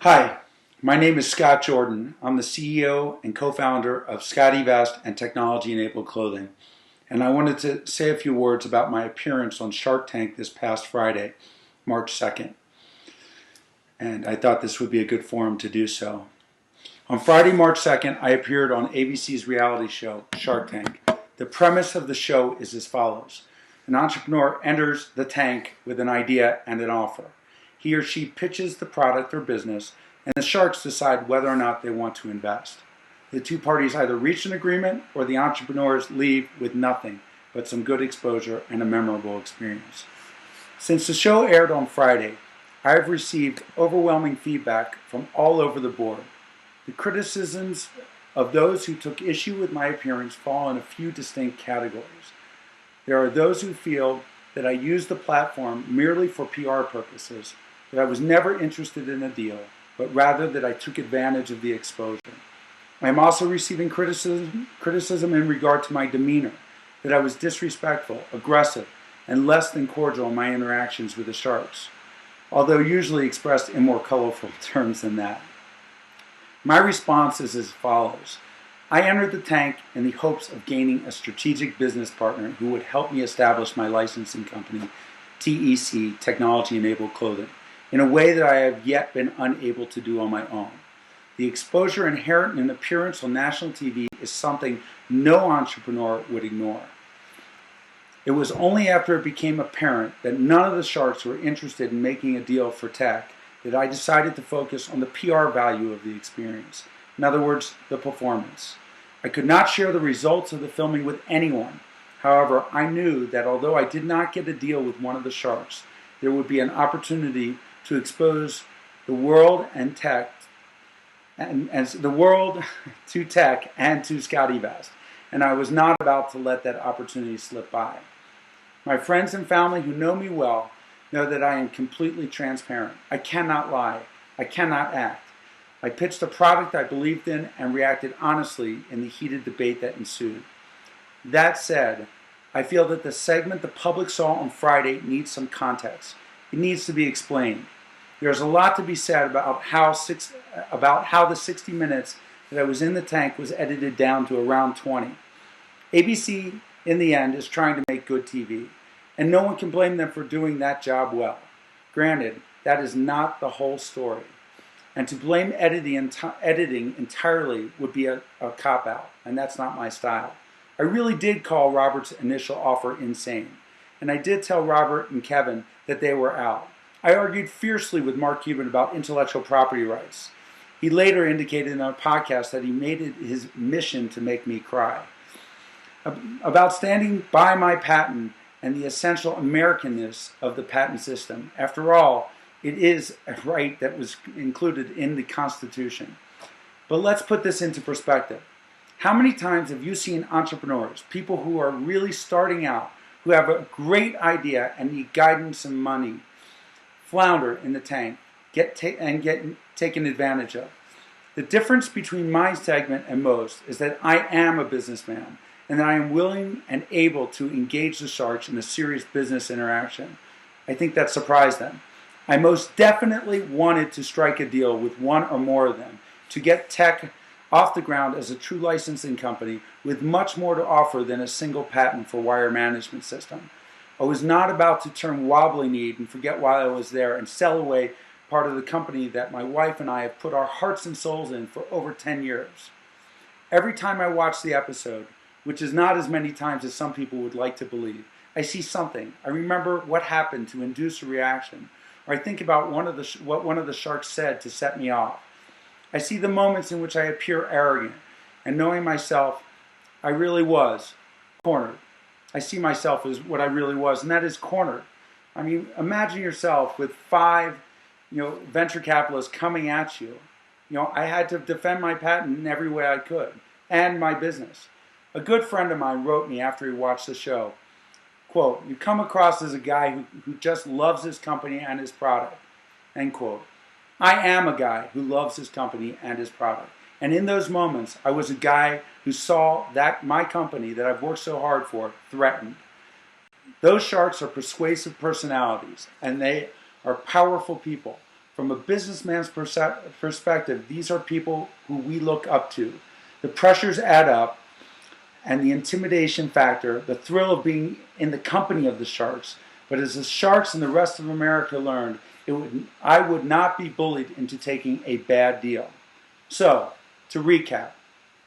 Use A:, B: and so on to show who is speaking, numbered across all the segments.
A: Hi, my name is Scott Jordan. I'm the CEO and co-founder of SCOTTeVEST and technology-enabled clothing. And I wanted to say a few words about my appearance on Shark Tank this past Friday, March 2nd. And I thought this would be a good forum to do so. On Friday, March 2nd, I appeared on ABC's reality show, Shark Tank. The premise of the show is as follows. An entrepreneur enters the tank with an idea and an offer. He or she pitches the product or business, and the sharks decide whether or not they want to invest. The two parties either reach an agreement or the entrepreneurs leave with nothing but some good exposure and a memorable experience. Since the show aired on Friday, I have received overwhelming feedback from all over the board. The criticisms of those who took issue with my appearance fall in a few distinct categories. There are those who feel that I used the platform merely for PR purposes, that I was never interested in a deal, but rather that I took advantage of the exposure. I am also receiving criticism in regard to my demeanor, that I was disrespectful, aggressive, and less than cordial in my interactions with the sharks, although usually expressed in more colorful terms than that. My response is as follows. I entered the tank in the hopes of gaining a strategic business partner who would help me establish my licensing company, TEC, Technology Enabled Clothing, in a way that I have yet been unable to do on my own. The exposure inherent in an appearance on national TV is something no entrepreneur would ignore. It was only after it became apparent that none of the sharks were interested in making a deal for tech that I decided to focus on the PR value of the experience. In other words, the performance. I could not share the results of the filming with anyone. However, I knew that although I did not get a deal with one of the sharks, there would be an opportunity to expose the world and tech, and the world to tech and to SCOTTeVEST, and I was not about to let that opportunity slip by. My friends and family who know me well know that I am completely transparent. I cannot lie. I cannot act. I pitched a product I believed in and reacted honestly in the heated debate that ensued. That said, I feel that the segment the public saw on Friday needs some context. It needs to be explained. There's a lot to be said about how the 60 minutes that I was in the tank was edited down to around 20. ABC, in the end, is trying to make good TV, and no one can blame them for doing that job well. Granted, that is not the whole story. And to blame editing entirely would be a cop-out, and that's not my style. I really did call Robert's initial offer insane, and I did tell Robert and Kevin that they were out. I argued fiercely with Mark Cuban about intellectual property rights. He later indicated in a podcast that he made it his mission to make me cry. About standing by my patent and the essential Americanness of the patent system. After all, it is a right that was included in the Constitution. But let's put this into perspective. How many times have you seen entrepreneurs, people who are really starting out, who have a great idea and need guidance and money, flounder in the tank, get taken advantage of? The difference between my segment and most is that I am a businessman and that I am willing and able to engage the sharks in a serious business interaction. I think that surprised them. I most definitely wanted to strike a deal with one or more of them to get tech off the ground as a true licensing company with much more to offer than a single patent for wire management system. I was not about to turn wobbly-kneed and forget why I was there and sell away part of the company that my wife and I have put our hearts and souls in for over 10 years. Every time I watch the episode, which is not as many times as some people would like to believe, I see something. I remember what happened to induce a reaction, or I think about what one of the sharks said to set me off. I see the moments in which I appear arrogant, and knowing myself, I really was cornered. I see myself as what I really was, and that is cornered. I mean, imagine yourself with 5, venture capitalists coming at you. I had to defend my patent in every way I could, and my business. A good friend of mine wrote me after he watched the show, quote, "You come across as a guy who just loves his company and his product," end quote. I am a guy who loves his company and his product. And in those moments, I was a guy who saw that my company that I've worked so hard for threatened. Those sharks are persuasive personalities, and they are powerful people. From a businessman's perspective, these are people who we look up to. The pressures add up, and the intimidation factor, the thrill of being in the company of the sharks. But as the sharks and the rest of America learned, I would not be bullied into taking a bad deal. So, to recap,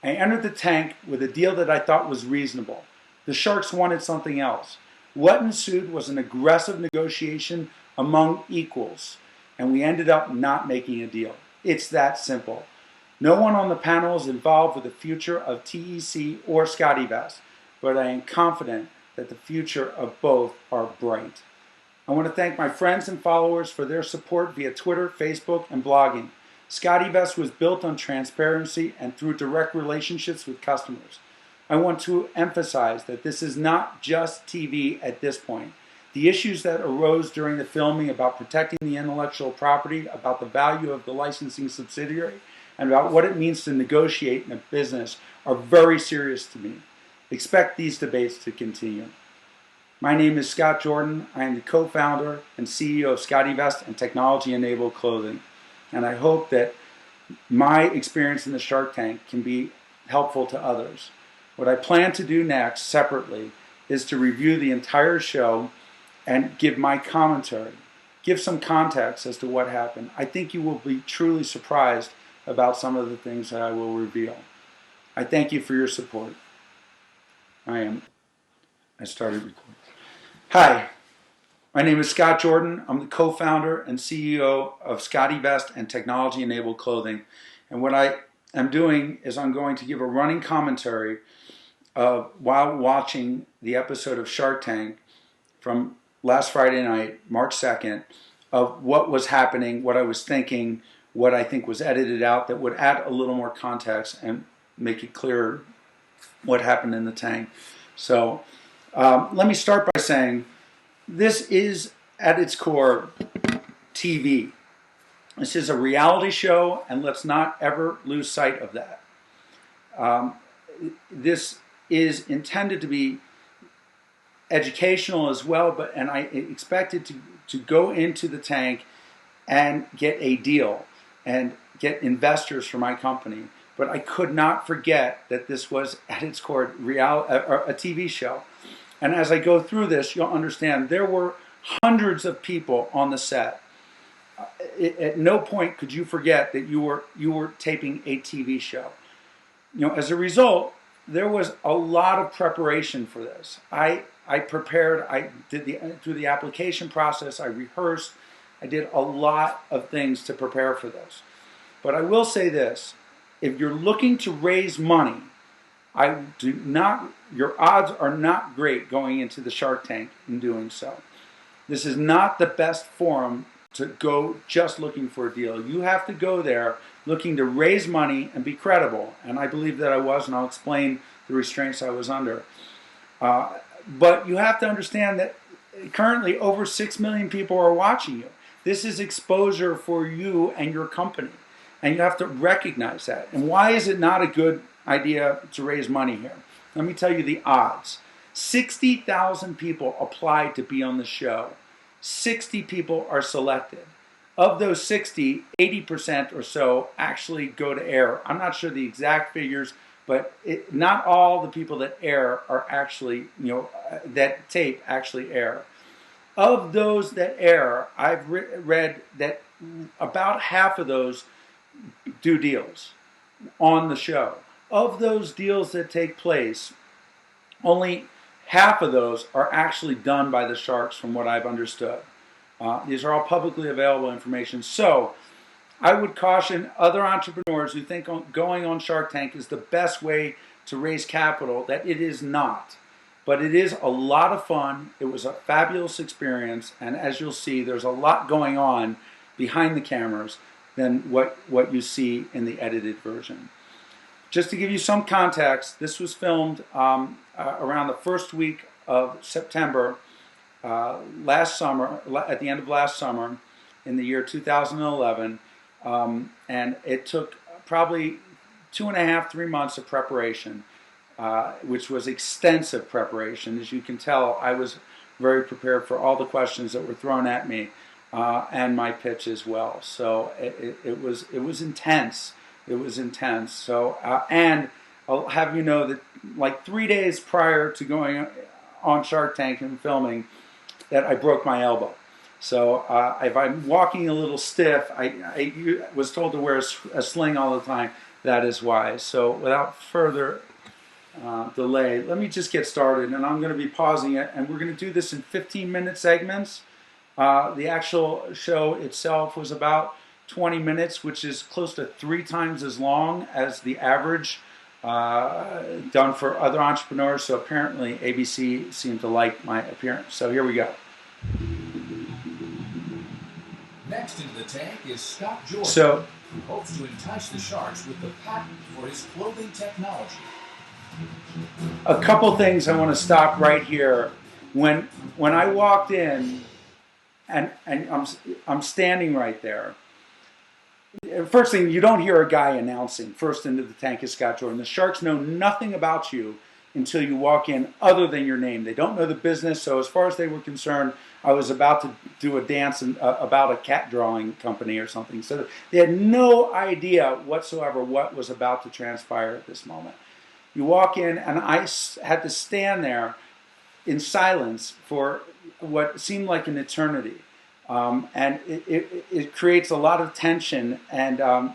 A: I entered the tank with a deal that I thought was reasonable. The sharks wanted something else. What ensued was an aggressive negotiation among equals, and we ended up not making a deal. It's that simple. No one on the panel is involved with the future of TEC or SCOTTeVEST, but I am confident that the future of both are bright. I want to thank my friends and followers for their support via Twitter, Facebook, and blogging. SCOTTeVEST was built on transparency and through direct relationships with customers. I want to emphasize that this is not just TV at this point. The issues that arose during the filming about protecting the intellectual property, about the value of the licensing subsidiary, and about what it means to negotiate in a business are very serious to me. Expect these debates to continue. My name is Scott Jordan. I am the co-founder and CEO of SCOTTeVEST and Technology-Enabled Clothing. And I hope that my experience in the Shark Tank can be helpful to others. What I plan to do next, separately, is to review the entire show and give my commentary, give some context as to what happened. I think you will be truly surprised about some of the things that I will reveal. I thank you for your support. I started recording. Hi, my name is Scott Jordan. I'm the co-founder and CEO of SCOTTeVEST and Technology-Enabled Clothing. And what I am doing is I'm going to give a running commentary while watching the episode of Shark Tank from last Friday night, March 2nd, of what was happening, what I was thinking, what I think was edited out that would add a little more context and make it clearer what happened in the tank. So let me start by saying this is at its core TV. This is a reality show, and let's not ever lose sight of that. This is intended to be educational as well, and I expect it to go into the tank and get a deal and get investors for my company. But I could not forget that this was at its core a TV show. And as I go through this, you'll understand there were hundreds of people on the set. At no point could you forget that you were taping a TV show. As a result, there was a lot of preparation for this. I prepared. I did through the application process. I rehearsed. I did a lot of things to prepare for this. But I will say this: if you're looking to raise money, your odds are not great going into the Shark Tank in doing so. This is not the best forum to go just looking for a deal. You have to go there looking to raise money and be credible. And I believe that I was, and I'll explain the restraints I was under. But you have to understand that currently over 6 million people are watching you. This is exposure for you and your company. And you have to recognize that. And why is it not a good idea to raise money here? Let me tell you the odds. 60,000 people applied to be on the show. 60 people are selected. Of those 60, 80% or so actually go to air. I'm not sure the exact figures, but not all the people that air are actually, that tape actually air. Of those that air, I've read that about half of those do deals on the show. Of those deals that take place, only half of those are actually done by the sharks, from what I've understood. These are all publicly available information. So I would caution other entrepreneurs who think going on Shark Tank is the best way to raise capital that it is not. But it is a lot of fun. It was a fabulous experience. And as you'll see, there's a lot going on behind the cameras than what you see in the edited version. Just to give you some context, this was filmed around the first week of September last summer, at the end of last summer in the year 2011, and it took probably 2.5, 3 months of preparation, which was extensive preparation. As you can tell, I was very prepared for all the questions that were thrown at me. and my pitch as well. So it was intense. It was intense. So and I'll have you know that like 3 days prior to going on Shark Tank and filming, that I broke my elbow. So if I'm walking a little stiff, I was told to wear a sling all the time. That is why. So without further delay, let me just get started, and I'm going to be pausing it, and we're going to do this in 15-minute segments. The actual show itself was about 20 minutes, which is close to 3 times as long as the average done for other entrepreneurs. So apparently ABC seemed to like my appearance. So here we go.
B: Next into the tank is Scott Jordan, who hopes to entice the sharks with the patent for his clothing technology.
A: A couple things I want to stop right here. When I walked in, and I'm standing right there. First thing, you don't hear a guy announcing, first into the tank is Scott Jordan. The sharks know nothing about you until you walk in other than your name. They don't know the business, so as far as they were concerned, I was about to do a dance about a cat drawing company or something. So they had no idea whatsoever what was about to transpire at this moment. You walk in, and I had to stand there in silence for what seemed like an eternity. And it creates a lot of tension, and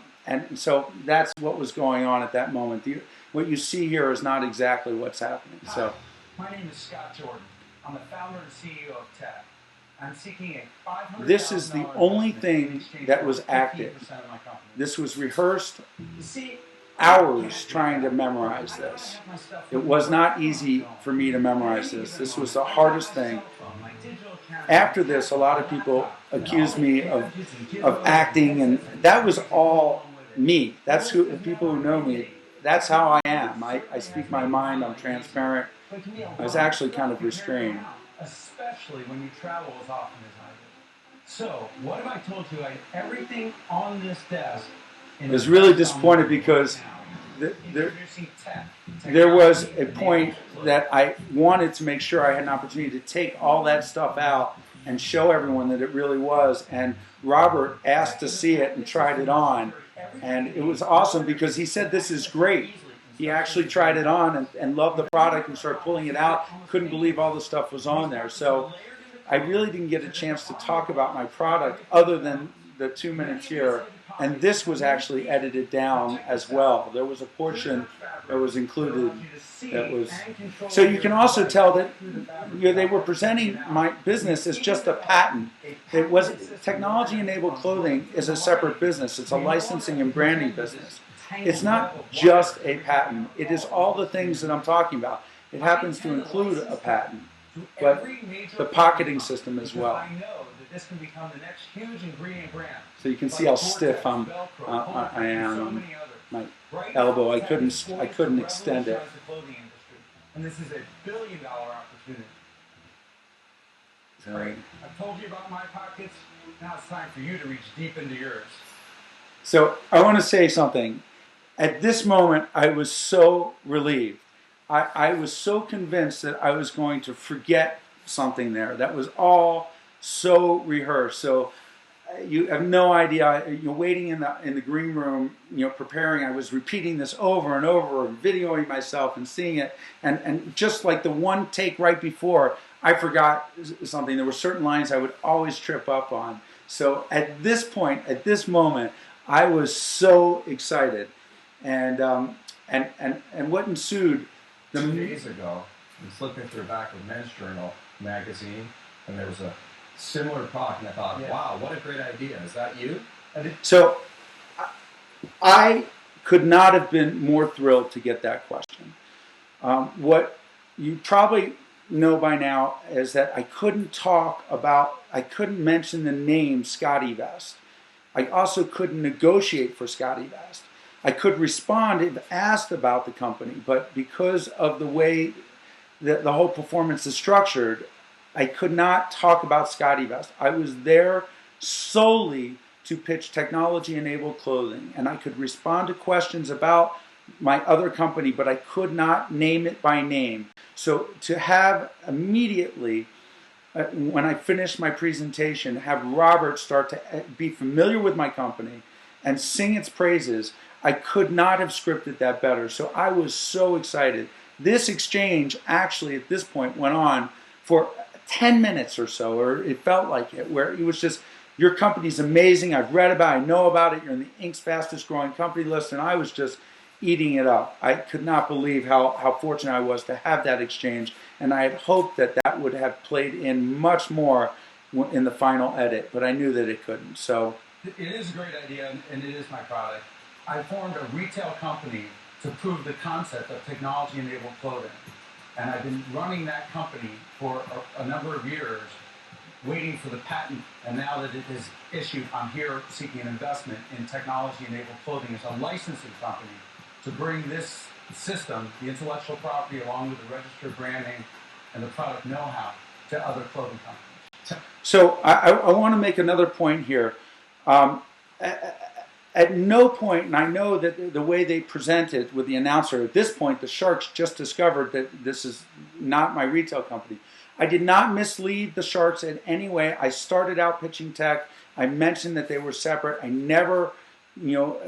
A: so that's what was going on at that moment. What you see here is not exactly what's happening.
C: Hi,
A: So,
C: my name is Scott Jordan. I'm the founder and CEO of TED. I'm seeking a $500,000.
A: this is the only thing that was acted.
C: of my company.
A: This was rehearsed
C: You see,
A: hours trying to memorize this. It was not easy for me to memorize this. This was the hardest thing. After this, a lot of people accused me of acting, and that was all me. That's who people who know me. That's how I am. I speak my mind. I'm transparent. I was actually kind of restrained.
C: Especially when you travel as often as I do. So, what have I told you? Everything on this desk.
A: I was really disappointed because there was a point that I wanted to make sure I had an opportunity to take all that stuff out and show everyone that it really was. And Robert asked to see it and tried it on. And it was awesome because he said, "This is great." He actually tried it on and loved the product and started pulling it out. Couldn't believe all the stuff was on there. So I really didn't get a chance to talk about my product other than the 2 minutes here. And this was actually edited down as well. There was a portion that was included that was... So you can also tell that they were presenting my business as just a patent. It was technology-enabled clothing is a separate business. It's a licensing and branding business. It's not just a patent. It is all the things that I'm talking about. It happens to include a patent, but the pocketing system as well.
C: This can become the next huge ingredient brand.
A: So you can see how stiff I am on my elbow. I couldn't extend it.
C: And this is a billion-dollar opportunity. Great. I've told you about my pockets. Now it's time for you to reach deep into yours.
A: So I want to say something. At this moment, I was so relieved. I was so convinced that I was going to forget something there. That was all so rehearsed. So you have no idea. You're waiting in the green room, preparing. I was repeating this over and over, and videoing myself and seeing it. And just like the one take right before, I forgot something. There were certain lines I would always trip up on. So at this point, at this moment, I was so excited. And what ensued?
D: 2 days ago, I was flipping through the back of Men's Journal magazine, and there was a similar product, and I thought, wow, what a great idea. Is that you?
A: So I could not have been more thrilled to get that question. What you probably know by now is that I couldn't mention the name SCOTTeVEST. I also couldn't negotiate for SCOTTeVEST. I could respond if asked about the company, but because of the way that the whole performance is structured, I could not talk about SCOTTeVEST. I was there solely to pitch technology-enabled clothing, and I could respond to questions about my other company, but I could not name it by name. So to have immediately when I finished my presentation, have Robert start to be familiar with my company and sing its praises. I could not have scripted that better. So I was so excited. This exchange actually at this point went on for 10 minutes or so, or it felt like it, where it was just, your company's amazing. I've read about it. I know about it. You're in the Inc.'s fastest growing company list. And I was just eating it up. I could not believe how fortunate I was to have that exchange. And I had hoped that that would have played in much more in the final edit, but I knew that it couldn't. So
C: it is a great idea, and it is my product. I formed a retail company to prove the concept of technology-enabled clothing. And I've been running that company for a number of years, waiting for the patent. And now that it is issued, I'm here seeking an investment in technology-enabled clothing as a licensing company to bring this system, the intellectual property, along with the registered brand name and the product know-how, to other clothing companies.
A: So I want to make another point here. At no point, and I know that the way they presented with the announcer, at this point, the Sharks just discovered that this is not my retail company. I did not mislead the Sharks in any way. I started out pitching tech. I mentioned that they were separate. I never,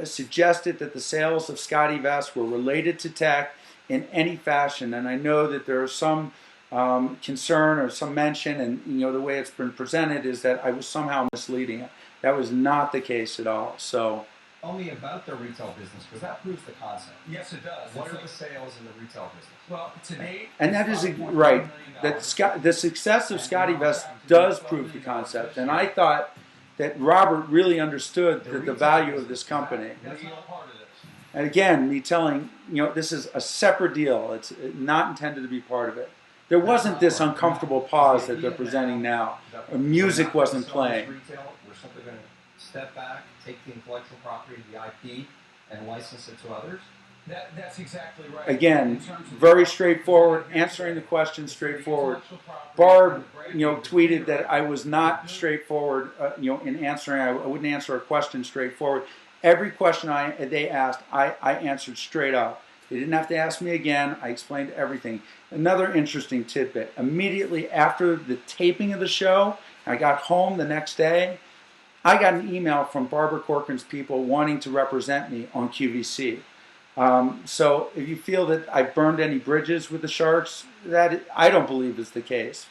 A: suggested that the sales of SCOTTeVEST were related to tech in any fashion. And I know that there is some concern or some mention, and the way it's been presented is that I was somehow misleading it. That was not the case at all. So.
D: Only about the retail business, because that proves the concept.
C: Yes, it does.
D: What are the sales in the retail business?
C: Well, today,
A: and that is right. That the success of SCOTTeVEST does prove the concept, and I thought that Robert really understood the value of this company.
C: That's not part of this.
A: And again, me telling this is a separate deal. It's not intended to be part of it. There wasn't this uncomfortable pause that they're presenting now. Music wasn't playing.
D: We're simply going to step back, take the intellectual property, the IP, and license it to others.
C: That's exactly right.
A: Again, very straightforward, answering the question straightforward. Barb, tweeted that I was not straightforward, in answering. I wouldn't answer a question straightforward. Every question they asked, I answered straight up. They didn't have to ask me again. I explained everything. Another interesting tidbit. Immediately after the taping of the show, I got home the next day, I got an email from Barbara Corcoran's people wanting to represent me on QVC. So if you feel that I've burned any bridges with the Sharks, that I don't believe is the case.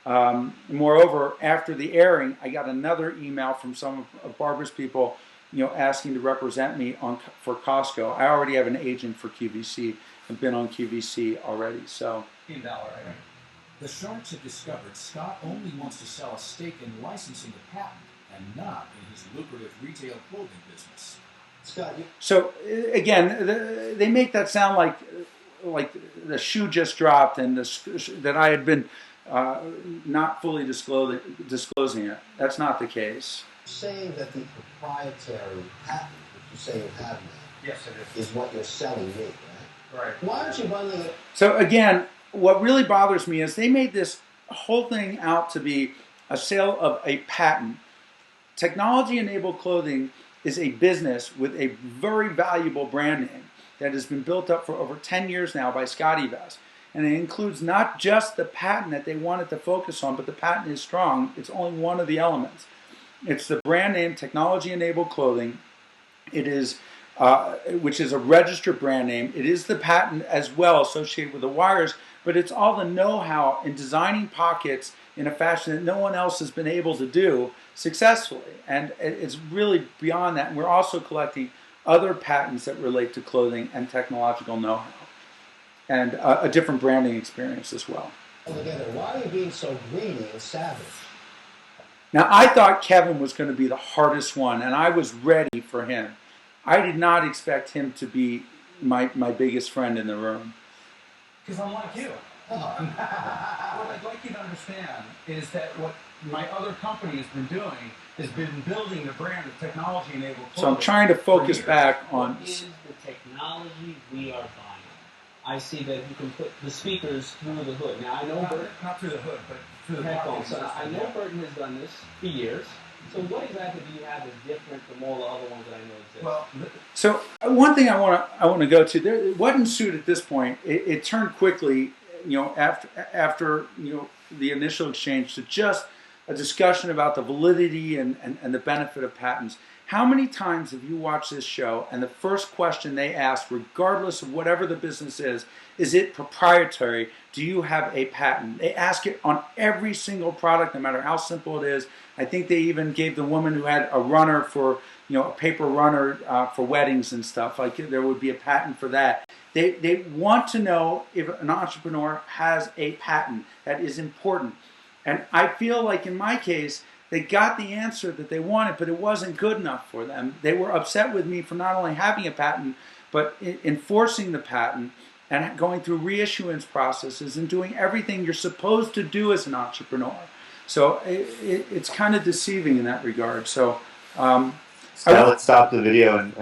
A: Moreover, after the airing, I got another email from some of Barbara's people, asking to represent me for Costco. I already have an agent for QVC. I've been on QVC already. So.
B: The Sharks have discovered Scott only wants to sell a stake in licensing the patent and not in his lucrative retail clothing business.
C: Scott,
A: so again, they make that sound like the shoe just dropped and that I had been not fully disclosing it. That's not the case.
E: Saying that the proprietary patent that you say you have now,
C: yes, it
E: is what you're selling me, right?
C: Right.
E: Why aren't you bundling it?
A: So again, what really bothers me is they made this whole thing out to be a sale of a patent. Technology-enabled clothing is a business with a very valuable brand name that has been built up for over 10 years now by SCOTTeVEST. And it includes not just the patent that they wanted to focus on, but the patent is strong. It's only one of the elements. It's the brand name Technology-Enabled Clothing. It is, which is a registered brand name. It is the patent as well associated with the wires, but it's all the know-how in designing pockets in a fashion that no one else has been able to do successfully. And it's really beyond that. And we're also collecting other patents that relate to clothing and technological know-how, and a different branding experience as well.
E: Together, why are you being so greedy and savage?
A: Now, I thought Kevin was going to be the hardest one, and I was ready for him. I did not expect him to be my biggest friend in the room.
C: Because I'm like you. What I'd like you to understand is that what my other company has been doing has been building the brand of technology-enabled clothing.
A: So I'm trying to focus back on...
F: What is the technology we are buying? I see that you can put the speakers through the hood. Now, I know
C: not through the hood, but through the
F: headphones. So I know Burton has done this for years. So what exactly do you have that's different from all the other ones that I know exist?
C: Well,
A: so one thing I want to go to, there, it wasn't suit at this point. It turned quickly, after the initial exchange to just a discussion about the validity and the benefit of patents. How many times have you watched this show and the first question they ask, regardless of whatever the business is it proprietary? Do you have a patent? They ask it on every single product, no matter how simple it is. I think they even gave the woman who had a runner for, a paper runner for weddings and stuff, like there would be a patent for that. They want to know if an entrepreneur has a patent. That is important. And I feel like in my case, they got the answer that they wanted, but it wasn't good enough for them. They were upset with me for not only having a patent, but enforcing the patent and going through reissuance processes and doing everything you're supposed to do as an entrepreneur. So it's kind of deceiving in that regard. So
G: let's stop the video and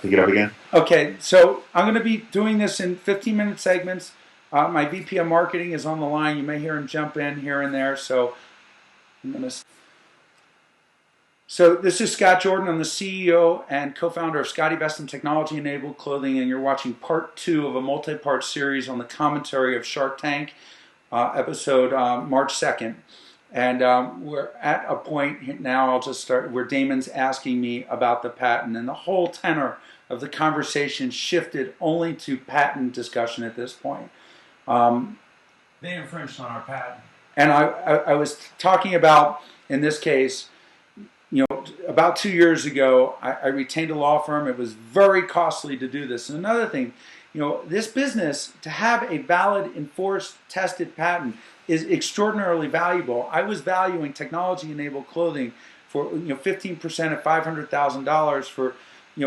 G: pick it up again.
A: Okay, so I'm going to be doing this in 15-minute segments. My VP of Marketing is on the line. You may hear him jump in here and there. So this is Scott Jordan. I'm the CEO and co-founder of SCOTTeVEST and Technology-Enabled Clothing, and you're watching part 2 of a multi-part series on the commentary of Shark Tank, episode March 2nd. And we're at a point now, I'll just start, where Damon's asking me about the patent, and the whole tenor of the conversation shifted only to patent discussion at this point.
C: They infringed on our patent.
A: And I was talking about, in this case, about 2 years ago, I retained a law firm. It was very costly to do this. And another thing, this business, to have a valid, enforced, tested patent is extraordinarily valuable. I was valuing technology-enabled clothing for 15% at $500,000 for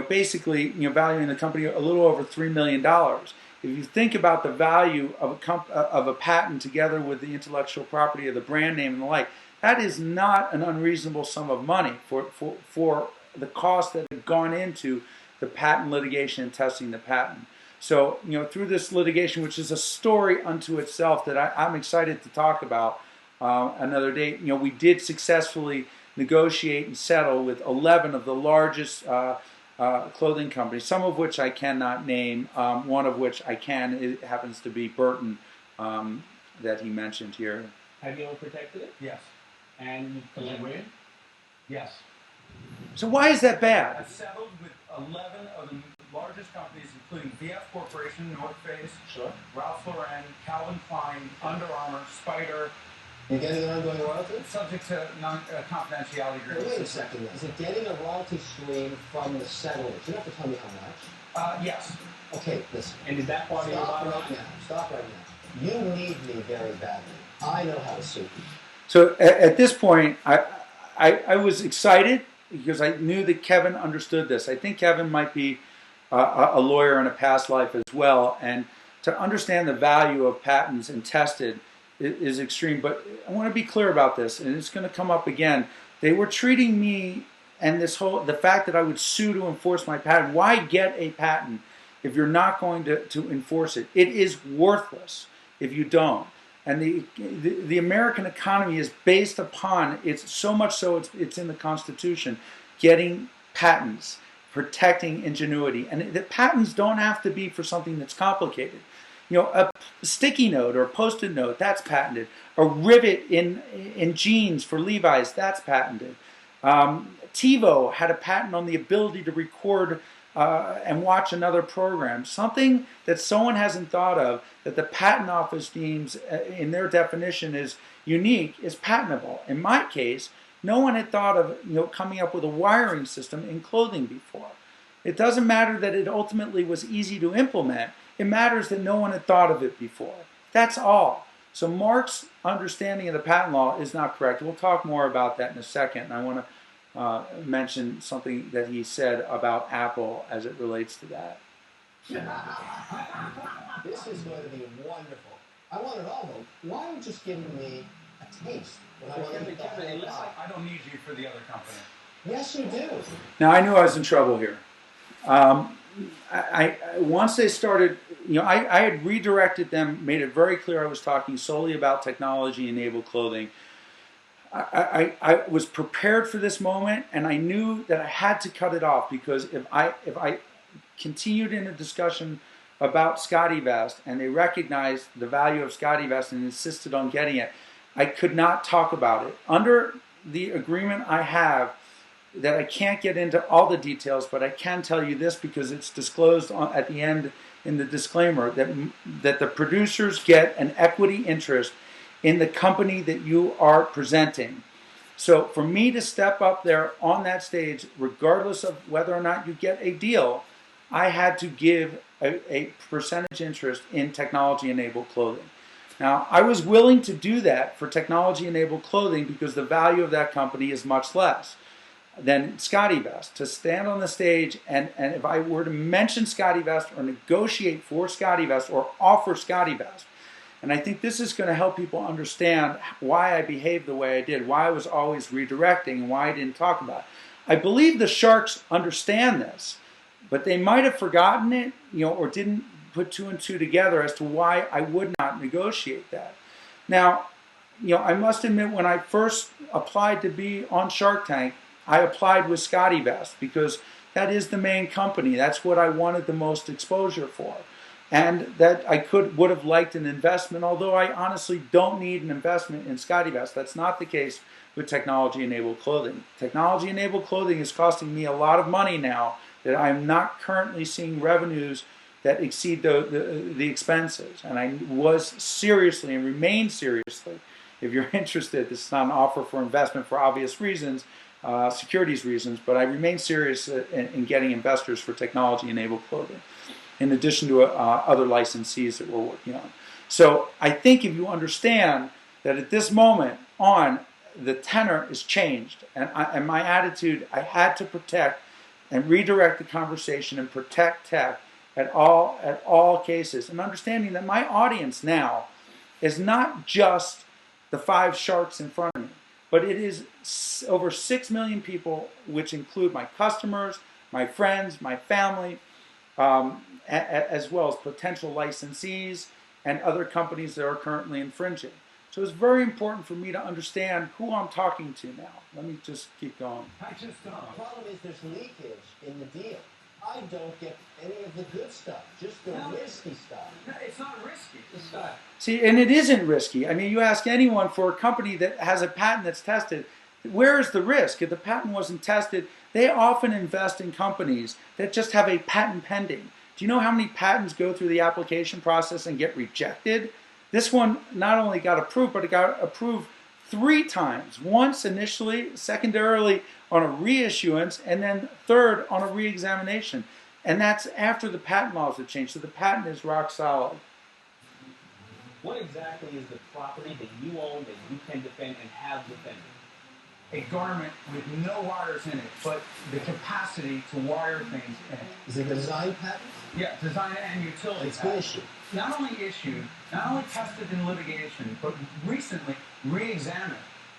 A: basically valuing the company a little over $3 million. If you think about the value of a patent together with the intellectual property of the brand name and the like, that is not an unreasonable sum of money for the cost that had gone into the patent litigation and testing the patent. So, through this litigation, which is a story unto itself that I'm excited to talk about another day, we did successfully negotiate and settle with 11 of the largest clothing companies, some of which I cannot name, one of which I can. It happens to be Burton that he mentioned here.
F: Have you all protected it?
C: Yes.
F: And
C: Did you win? Yes.
A: So why is that bad?
C: I've settled with 11 of the largest companies, including VF Corporation, North Face,
F: Sure.
C: Ralph Lauren, Calvin Klein, Under Armour, Spider.
E: You're getting an ongoing royalty?
C: Subject to confidentiality
E: Wait
C: agreements.
E: a second. Is it getting a royalty stream from the settlers? You don't have to tell me how much.
C: Yes.
E: Okay, listen.
F: And is that part of your
E: Stop
F: bottom
E: right
F: line?
E: now. Stop right now. You need me very badly. I know how to sue you.
A: So at this point, I was excited because I knew that Kevin understood this. I think Kevin might be a lawyer in a past life as well, and to understand the value of patents and tested is extreme. But I want to be clear about this, and it's going to come up again. They were treating me and the fact that I would sue to enforce my patent. Why get a patent if you're not going to enforce it? It is worthless if you don't. And the American economy is based upon, it's so much so it's in the Constitution, getting patents, protecting ingenuity. And the patents don't have to be for something that's complicated. A sticky note or a Post-it note, that's patented. A rivet in jeans for Levi's, that's patented. TiVo had a patent on the ability to record and watch another program. Something that someone hasn't thought of, that the patent office deems in their definition is unique, is patentable. In my case, no one had thought of coming up with a wiring system in clothing before. It doesn't matter that it ultimately was easy to implement. It matters that no one had thought of it before. That's all. So Mark's understanding of the patent law is not correct. We'll talk more about that in a second. And I want to mention something that he said about Apple as it relates to that.
E: This is going to be wonderful. I want it all, though. Why are you just giving me a taste when I want to eat the whole
C: It looks
E: pie?
C: like I don't need you for the other company.
E: Yes, you do.
A: Now, I knew I was in trouble here. Once they started, I had redirected them, made it very clear I was talking solely about technology-enabled clothing. I was prepared for this moment, and I knew that I had to cut it off, because if I continued in a discussion about SCOTTeVEST and they recognized the value of SCOTTeVEST and insisted on getting it, I could not talk about it. Under the agreement I have, that I can't get into all the details, but I can tell you this because it's disclosed at the end in the disclaimer, that the producers get an equity interest in the company that you are presenting. So for me to step up there on that stage, regardless of whether or not you get a deal, I had to give a percentage interest in technology-enabled clothing. Now, I was willing to do that for technology-enabled clothing because the value of that company is much less than SCOTTeVEST. To stand on the stage and if I were to mention SCOTTeVEST or negotiate for SCOTTeVEST or offer SCOTTeVEST, and I think this is going to help people understand why I behaved the way I did, why I was always redirecting, and why I didn't talk about it. I believe the sharks understand this, but they might have forgotten it, or didn't put two and two together as to why I would not negotiate that. Now, I must admit, when I first applied to be on Shark Tank, I applied with SCOTTeVEST because that is the main company. That's what I wanted the most exposure for. And that I would have liked an investment, although I honestly don't need an investment in SCOTTeVEST. That's not the case with technology-enabled clothing. Technology-enabled clothing is costing me a lot of money now that I'm not currently seeing revenues that exceed the expenses. And I was seriously and remain seriously, if you're interested, this is not an offer for investment for obvious reasons, securities reasons, but I remain serious in getting investors for technology-enabled clothing, in addition to other licensees that we're working on. So I think if you understand that at this moment on, the tenor is changed, and my attitude, I had to protect and redirect the conversation and protect tech at all cases, and understanding that my audience now is not just the 5 sharks in front of me, but it is over 6 million people, which include my customers, my friends, my family, as well as potential licensees and other companies that are currently infringing. So it's very important for me to understand who I'm talking to now. Let me just keep going.
E: The problem is there's leakage in the deal. I don't get any of the good stuff, just the risky stuff.
C: No, it's not risky. It's not.
A: See, and it isn't risky. I mean, you ask anyone for a company that has a patent that's tested, where is the risk? If the patent wasn't tested, they often invest in companies that just have a patent pending. Do you know how many patents go through the application process and get rejected? This one not only got approved, but it got approved 3 times. Once initially, secondarily on a reissuance, and then third on a reexamination. And that's after the patent laws have changed. So the patent is rock solid.
F: What exactly is the property that you own that you can defend and have defended?
C: A garment with no wires in it, but the capacity to wire things in it.
E: Is it a design patent?
C: Yeah, design and utility.
E: It's been issued.
C: Not only issued, not only tested in litigation, but recently re-examined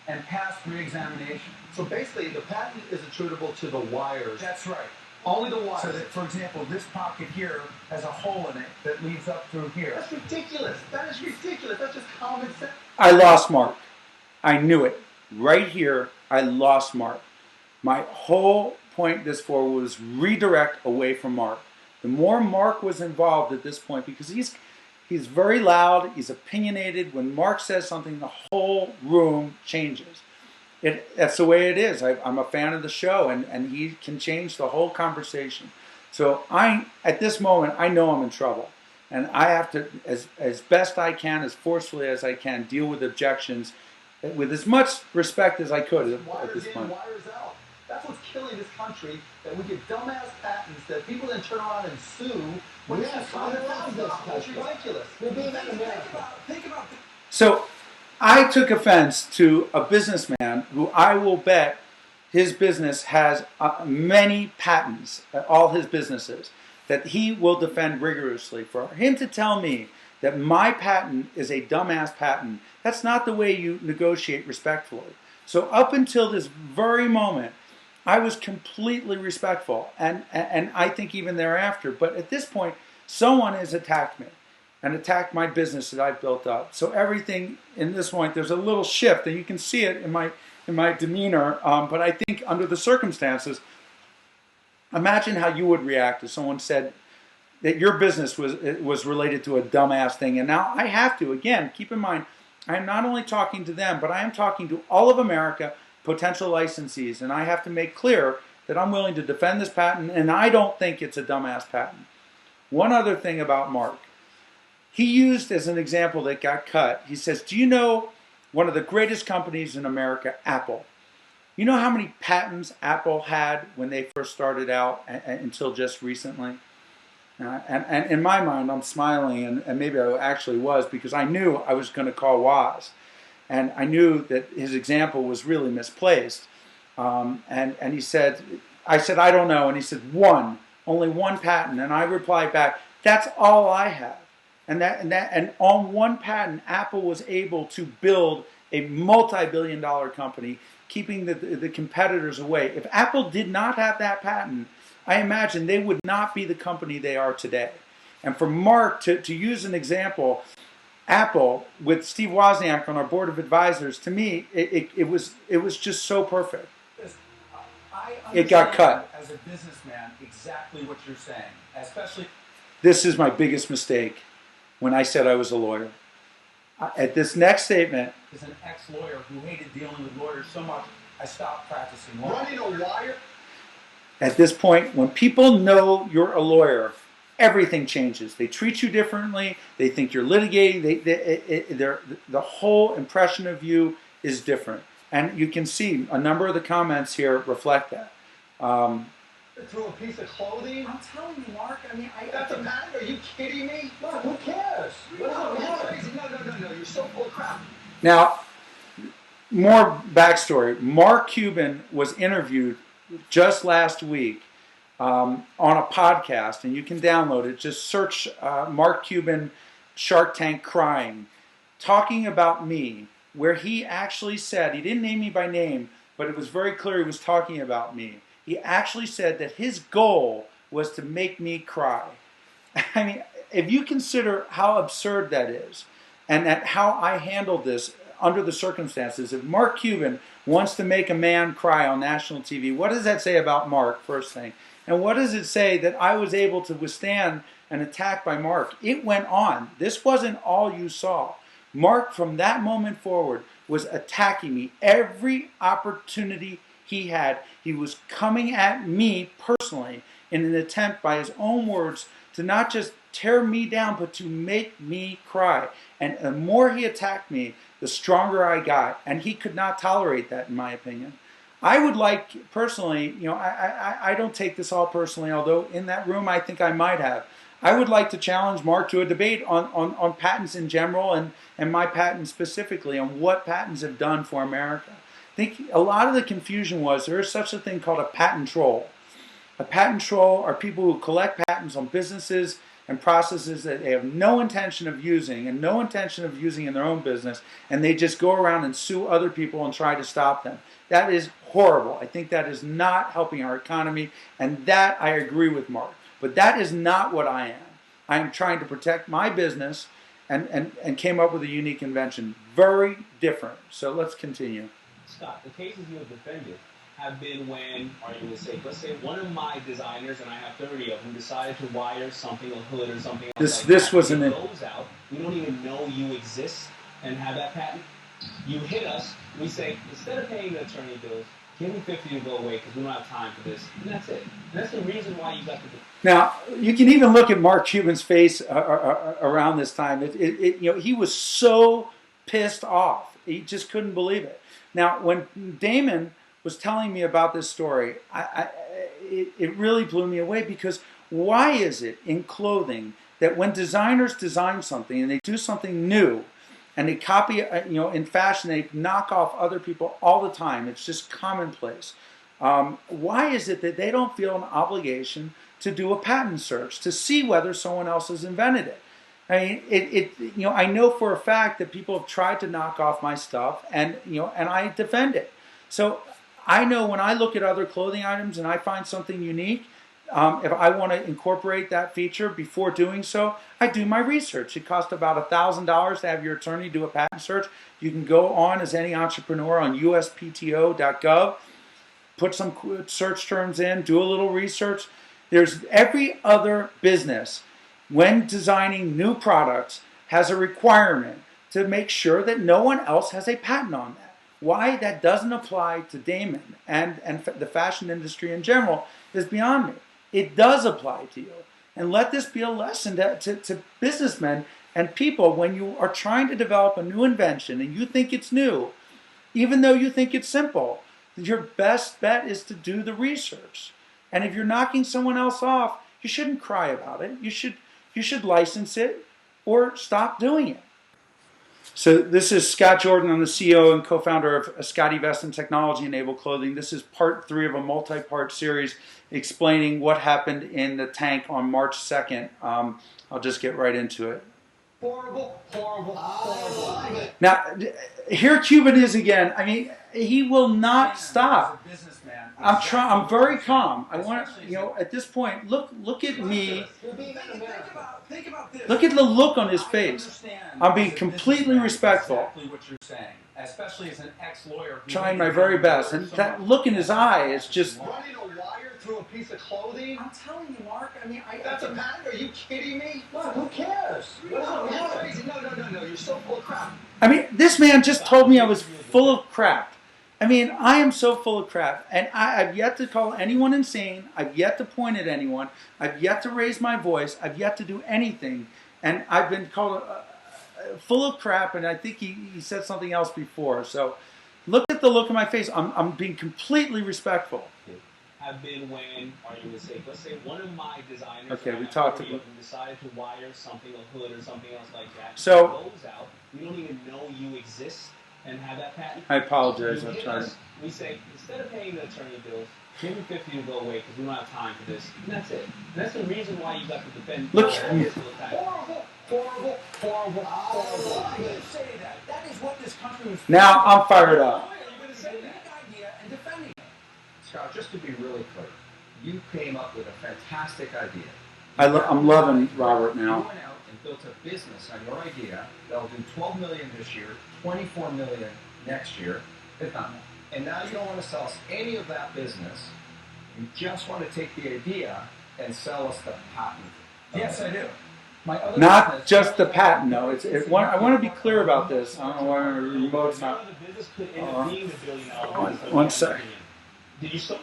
C: and passed re-examination.
D: So basically, the patent is attributable to the wires.
C: That's right.
D: Only the wires.
C: So that, for example, this pocket here has a hole in it that leads up through here.
D: That's ridiculous. That is ridiculous. That's just common sense.
A: I lost Mark. I knew it. Right here, I lost Mark. My whole point this forward was redirect away from Mark. The more Mark was involved at this point, because he's very loud, he's opinionated. When Mark says something, the whole room changes. That's the way it is. I'm a fan of the show, and he can change the whole conversation. So at this moment, I know I'm in trouble. And I have to, as best I can, as forcefully as I can, deal with objections with as much respect as I could at this point.
D: Wires out. That's what's killing this country, that we get dumbass patents that people then turn around and sue when
E: Yes,
D: it's
E: I love this
D: It's
E: country.
D: ridiculous.
E: We're being un-American.
C: Think about
A: So I took offense to a businessman who I will bet his business has many patents, all his businesses, that he will defend rigorously. For him to tell me that my patent is a dumbass patent, that's not the way you negotiate respectfully. So up until this very moment, I was completely respectful, and I think even thereafter. But at this point, someone has attacked me and attacked my business that I've built up. So everything in this point, there's a little shift, and you can see it in my demeanor. But I think under the circumstances, imagine how you would react if someone said that your business was related to a dumbass thing. And now I have to, again, keep in mind, I am not only talking to them, but I am talking to all of America, potential licensees, and I have to make clear that I'm willing to defend this patent, and I don't think it's a dumbass patent. One other thing about Mark. He used as an example that got cut, he says, do you know one of the greatest companies in America, Apple? You know how many patents Apple had when they first started out until just recently? And in my mind, I'm smiling, and maybe I actually was, because I knew I was going to call Woz. And I knew that his example was really misplaced. And he said, I said, I don't know. And he said, only one patent. And I replied back, that's all I have. And on one patent, Apple was able to build a multi-billion-dollar company, keeping the competitors away. If Apple did not have that patent, I imagine they would not be the company they are today. And for Mark to use an example, Apple with Steve Wozniak on our board of advisors, to me, it was just so perfect. It got cut.
C: As a businessman, exactly what you're saying, especially.
A: This is my biggest mistake when I said I was a lawyer. At this next statement.
C: As an ex-lawyer who hated dealing with lawyers so much, I stopped practicing law.
E: Running a wire?
A: At this point, when people know you're a lawyer, everything changes. They treat you differently. They think you're litigating. The whole impression of you is different. And you can see a number of the comments here reflect that.
E: Through a piece of clothing?
C: I'm telling you, Mark. I mean,
E: That's a patent? Are you kidding me?
C: Look, who cares?
E: No, that's crazy. No. You're so full of crap.
A: Now, more backstory. Mark Cuban was interviewed just last week on a podcast, and you can download it. Just search Mark Cuban Shark Tank crying, talking about me, where he actually said, he didn't name me by name, but it was very clear he was talking about me. He actually said that his goal was to make me cry. I mean, if you consider how absurd that is, and that how I handled this under the circumstances, if Mark Cuban wants to make a man cry on national TV, what does that say about Mark, first thing? And what does it say that I was able to withstand an attack by Mark? It went on. This wasn't all you saw. Mark, from that moment forward, was attacking me every opportunity he had. He was coming at me personally in an attempt, by his own words, to not just tear me down, but to make me cry. And the more he attacked me, the stronger I got. And he could not tolerate that, in my opinion. I would like, personally, I don't take this all personally, although in that room I think I might have. I would like to challenge Mark to a debate on patents in general and my patent specifically, on what patents have done for America. I think a lot of the confusion was there is such a thing called a patent troll. A patent troll are people who collect patents on businesses and processes that they have no intention of using and no intention of using in their own business, and they just go around and sue other people and try to stop them. That is horrible. I think that is not helping our economy, and that I agree with Mark. But that is not what I am. I am trying to protect my business and came up with a unique invention. Very different. So let's continue.
F: Scott, the cases you have defended have been when, argument's sake, let's say one of my designers, and I have 30 of them, decided to wire something, a hood or something else.
A: This was
F: it goes out. We don't even know you exist and have that patent. You hit us. We say, instead of paying the attorney bills, give me 50 to go away because we don't have time for this. And that's it. And that's the reason why you got to do it.
A: Now, you can even look at Mark Cuban's face around this time. He was so pissed off. He just couldn't believe it. Now, when Damon was telling me about this story, it really blew me away, because why is it in clothing that when designers design something and they do something new and they copy, in fashion, they knock off other people all the time, it's just commonplace. Why is it that they don't feel an obligation to do a patent search to see whether someone else has invented it? I mean, I know for a fact that people have tried to knock off my stuff, and I defend it. So I know when I look at other clothing items and I find something unique, if I want to incorporate that feature, before doing so, I do my research. It costs about $1,000 to have your attorney do a patent search. You can go on as any entrepreneur on uspto.gov, put some search terms in, do a little research. There's every other business, when designing new products, has a requirement to make sure that no one else has a patent on that. Why that doesn't apply to Damon and the fashion industry in general is beyond me. It does apply to you. And let this be a lesson to businessmen and people when you are trying to develop a new invention and you think it's new, even though you think it's simple, your best bet is to do the research. And if you're knocking someone else off, you shouldn't cry about it. You should license it or stop doing it. So this is Scott Jordan. I'm the CEO and co-founder of SCOTTeVEST and Technology-Enabled Clothing. This is part 3 of a multi-part series explaining what happened in the tank on March 2nd. I'll just get right into it.
E: Horrible, horrible, horrible.
A: Now, here Cuban is again. I mean, he will not stop. I'm very calm. I want to, at this point, look at me.
C: Think about this.
A: Look at the look on his face. I'm being completely respectful.
C: Exactly what you're saying, especially as an ex-lawyer.
A: Trying my very best, and that look in his eye is just.
E: Running a wire through a piece of clothing?
C: I'm telling you, Mark. I mean,
E: That's a patent? Are you kidding me? What? Who cares? No, you're so full of crap.
A: I mean, this man just told me I was full of crap. I mean, I am so full of crap, and I've yet to call anyone insane. I've yet to point at anyone. I've yet to raise my voice. I've yet to do anything, and I've been called full of crap. And I think he said something else before. So, look at the look in my face. I'm being completely respectful.
F: Have been when, are you mistake? Let's say one of my designers.
A: Okay, we talked about it.
F: Decided to wire something, a hood or something else like that.
A: So
F: goes out. We don't even know you exist and have that patent.
A: I apologize.
F: You
A: I'm
F: hit
A: trying.
F: us, we say, instead of paying the attorney bills, give me 50 to go away because we don't have time for this. And that's it. And that's the reason why you got to defend.
A: Look.
E: Horrible, horrible, horrible, horrible.
C: Why do you say that? That is what this country was.
A: Now I'm fired up.
C: Why are you going to say that idea and defending it?
D: Scott, just to be really clear, you came up with a fantastic idea.
A: I'm loving Robert
D: You
A: now.
D: went out and built a business on your idea that'll do $12 million this year, $24 million next year, if not more. And now you don't want to sell us any of that business. You just want to take the idea and sell us the patent.
C: Yes, I do. My other
A: Not
C: business-
A: just the patent, though. I want to be clear about this. I don't know why my remote's not.
F: The business could end up being the billion-dollar business.
A: One sec.
F: Did you still?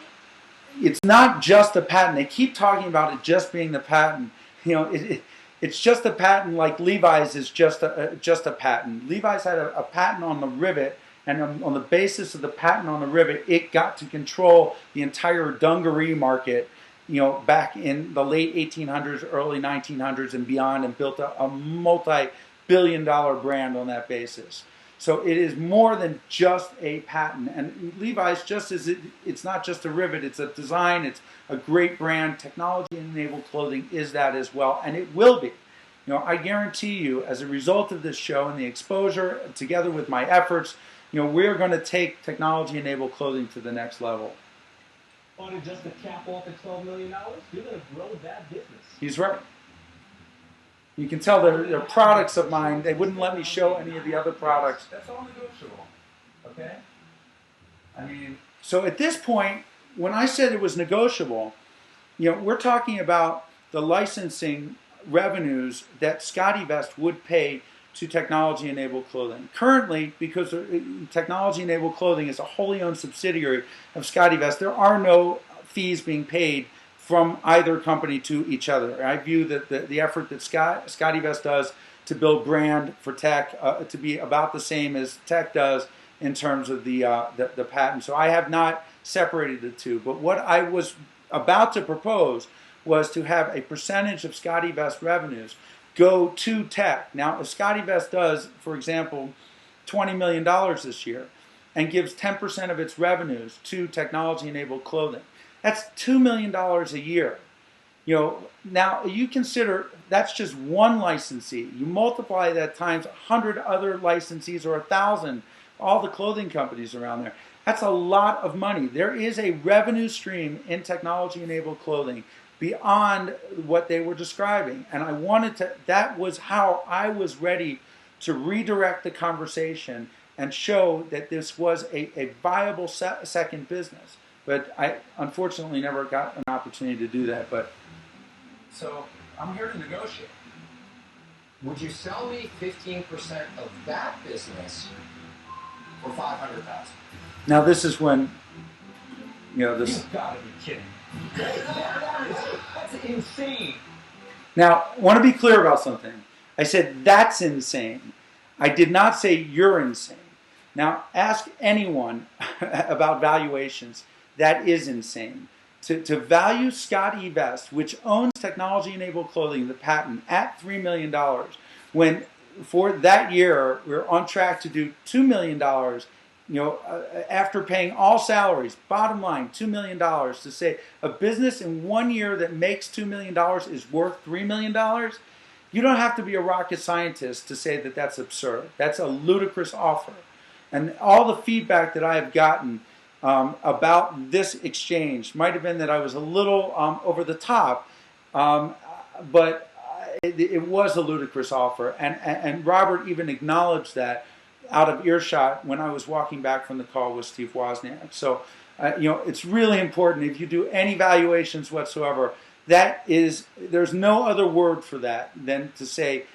A: It's not just the patent. They keep talking about it just being the patent. It's just a patent. Like Levi's is just a patent. Levi's had a patent on the rivet, and on the basis of the patent on the rivet, it got to control the entire dungaree market. Back in the late 1800s, early 1900s, and beyond, and built a multi-billion-dollar brand on that basis. So it is more than just a patent. And Levi's, just as it's not just a rivet, it's a design, it's a great brand. Technology-enabled clothing is that as well, and it will be. I guarantee you, as a result of this show and the exposure, together with my efforts, we're going to take technology-enabled clothing to the next level.
F: Wanted just to cap off at $12 million? You're going to grow that business.
A: He's right. You can tell they're products of mine. They wouldn't let me show any of the other products.
C: That's all negotiable. Okay? I mean,
A: So at this point, when I said it was negotiable, we're talking about the licensing revenues that SCOTTeVEST would pay to technology-enabled clothing. Currently, because technology-enabled clothing is a wholly owned subsidiary of SCOTTeVEST, there are no fees being paid from either company to each other. I view that the effort that SCOTTeVEST does to build brand for tech to be about the same as tech does in terms of the patent. So I have not separated the two. But what I was about to propose was to have a percentage of SCOTTeVEST revenues go to tech. Now, if SCOTTeVEST does, for example, $20 million this year and gives 10% of its revenues to technology-enabled clothing, that's $2 million a year. Now you consider that's just one licensee. You multiply that times 100 other licensees or 1,000, all the clothing companies around there. That's a lot of money. There is a revenue stream in technology-enabled clothing beyond what they were describing. And that was how I was ready to redirect the conversation and show that this was a viable second business. But I unfortunately never got an opportunity to do that. But
C: so I'm here to negotiate.
D: Would you sell me 15% of that business for $500,000?
A: Now this is when, this.
C: You've got to be kidding.
F: That's insane.
A: Now, I want to be clear about something. I said that's insane. I did not say you're insane. Now, ask anyone about valuations. That is insane. To value SCOTTeVEST, which owns technology-enabled clothing, the patent, at $3 million, when for that year we're on track to do $2 million, after paying all salaries, bottom line, $2 million, to say a business in 1 year that makes $2 million is worth $3 million, you don't have to be a rocket scientist to say that that's absurd. That's a ludicrous offer. And all the feedback that I have gotten about this exchange might have been that I was a little over the top, but it was a ludicrous offer. And Robert even acknowledged that out of earshot when I was walking back from the call with Steve Wozniak. So, it's really important if you do any valuations whatsoever, there's no other word for that than to say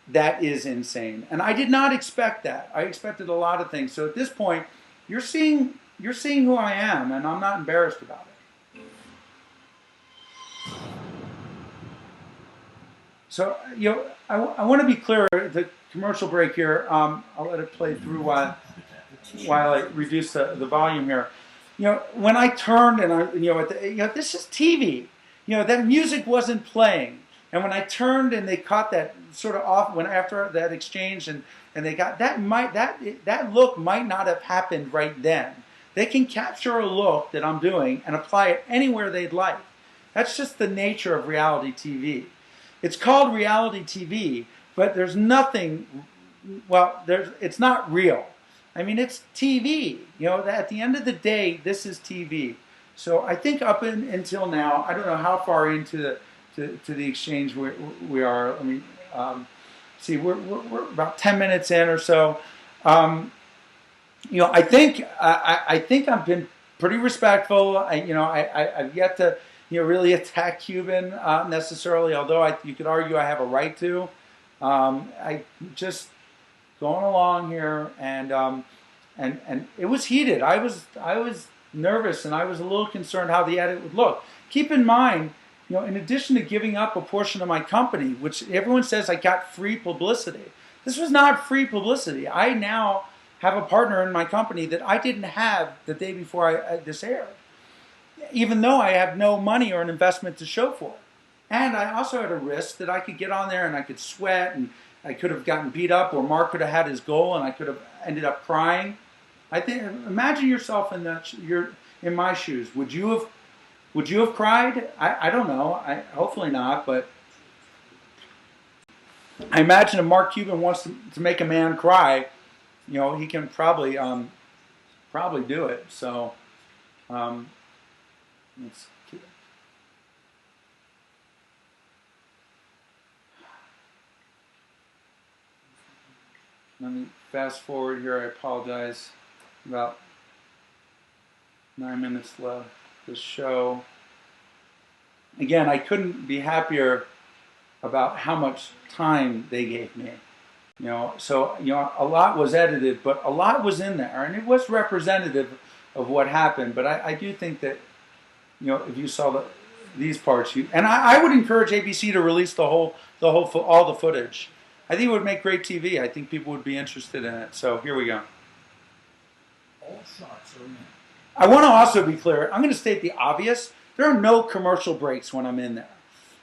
A: that is insane. And I did not expect that. I expected a lot of things. So at this point, you're seeing who I am, and I'm not embarrassed about it. So, I want to be clear. The commercial break here. I'll let it play through while I reduce the volume here. When I turned and this is TV. That music wasn't playing, and when I turned and they caught that sort of off when after that exchange and they got that look might not have happened right then. They can capture a look that I'm doing and apply it anywhere they'd like. That's just the nature of reality TV. It's called reality TV, but there's nothing. Well, it's not real. I mean, it's TV. At the end of the day, this is TV. So I think up until now, I don't know how far into the exchange we are. I mean, see, we're about 10 minutes in or so. I think I've been pretty respectful. I've yet to really attack Cuban necessarily, although you could argue I have a right to. I just going along here, and it was heated. I was nervous, and I was a little concerned how the edit would look. Keep in mind, in addition to giving up a portion of my company, which everyone says I got free publicity, this was not free publicity. I now have a partner in my company that I didn't have the day before this aired, even though I have no money or an investment to show for it. And I also had a risk that I could get on there and I could sweat, and I could have gotten beat up, or Mark could have had his goal and I could have ended up crying. I think, imagine yourself in my shoes. Would you have cried? I don't know. Hopefully not. But I imagine if Mark Cuban wants to make a man cry, he can probably do it. So let's keep. Let me fast forward here. I apologize. About 9 minutes left to show. Again, I couldn't be happier about how much time they gave me. So a lot was edited, but a lot was in there, and it was representative of what happened. But I do think that if you saw these parts, I would encourage ABC to release all the footage. I think it would make great TV. I think people would be interested in it. So here we go.
B: All shots are in.
A: I want to also be clear. I'm going to state the obvious. There are no commercial breaks when I'm in there.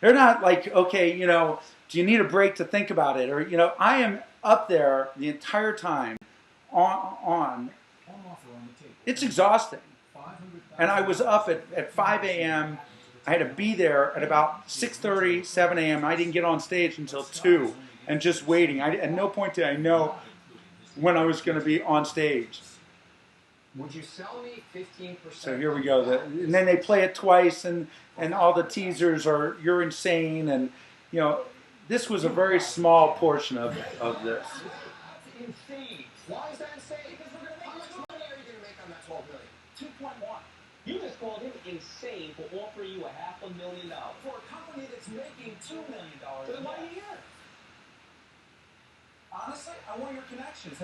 A: They're not like, okay, do you need a break to think about it? Or, I am up there the entire time on. It's exhausting. And I was up at 5 a.m. I had to be there at about 6:30, 7 a.m. I didn't get on stage until 2 and just waiting. At no point did I know when I was going to be on stage.
D: Would you sell me 15%?
A: So here we go. And then they play it twice, and all the teasers are, you're insane. And, this was a very small portion of this.
D: That's insane. Why is that insane? Because how much money are you going to make on that $12 million?
F: 2.1. You just called him insane for offering you $500,000
D: For a company that's making $2 million.
F: So then why are you here?
C: honestly, I want your connections.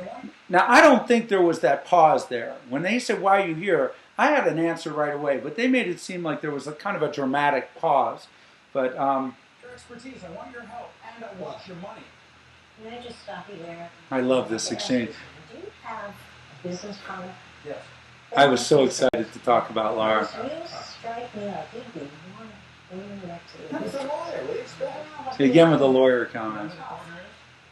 A: Now, I don't think there was that pause there. When they said, "Why are you here?" I had an answer right away, but they made it seem like there was a kind of a dramatic pause. But
C: your expertise, I want your help, and I want your money.
H: Can I just stop you there?
A: I love this exchange.
H: Do you have a business partner?
C: Yes.
A: I was so excited to talk about Laura.
H: You strike me up. You'd be one thing next to
E: He's a lawyer. What do you expect?
A: Again with the lawyer comment.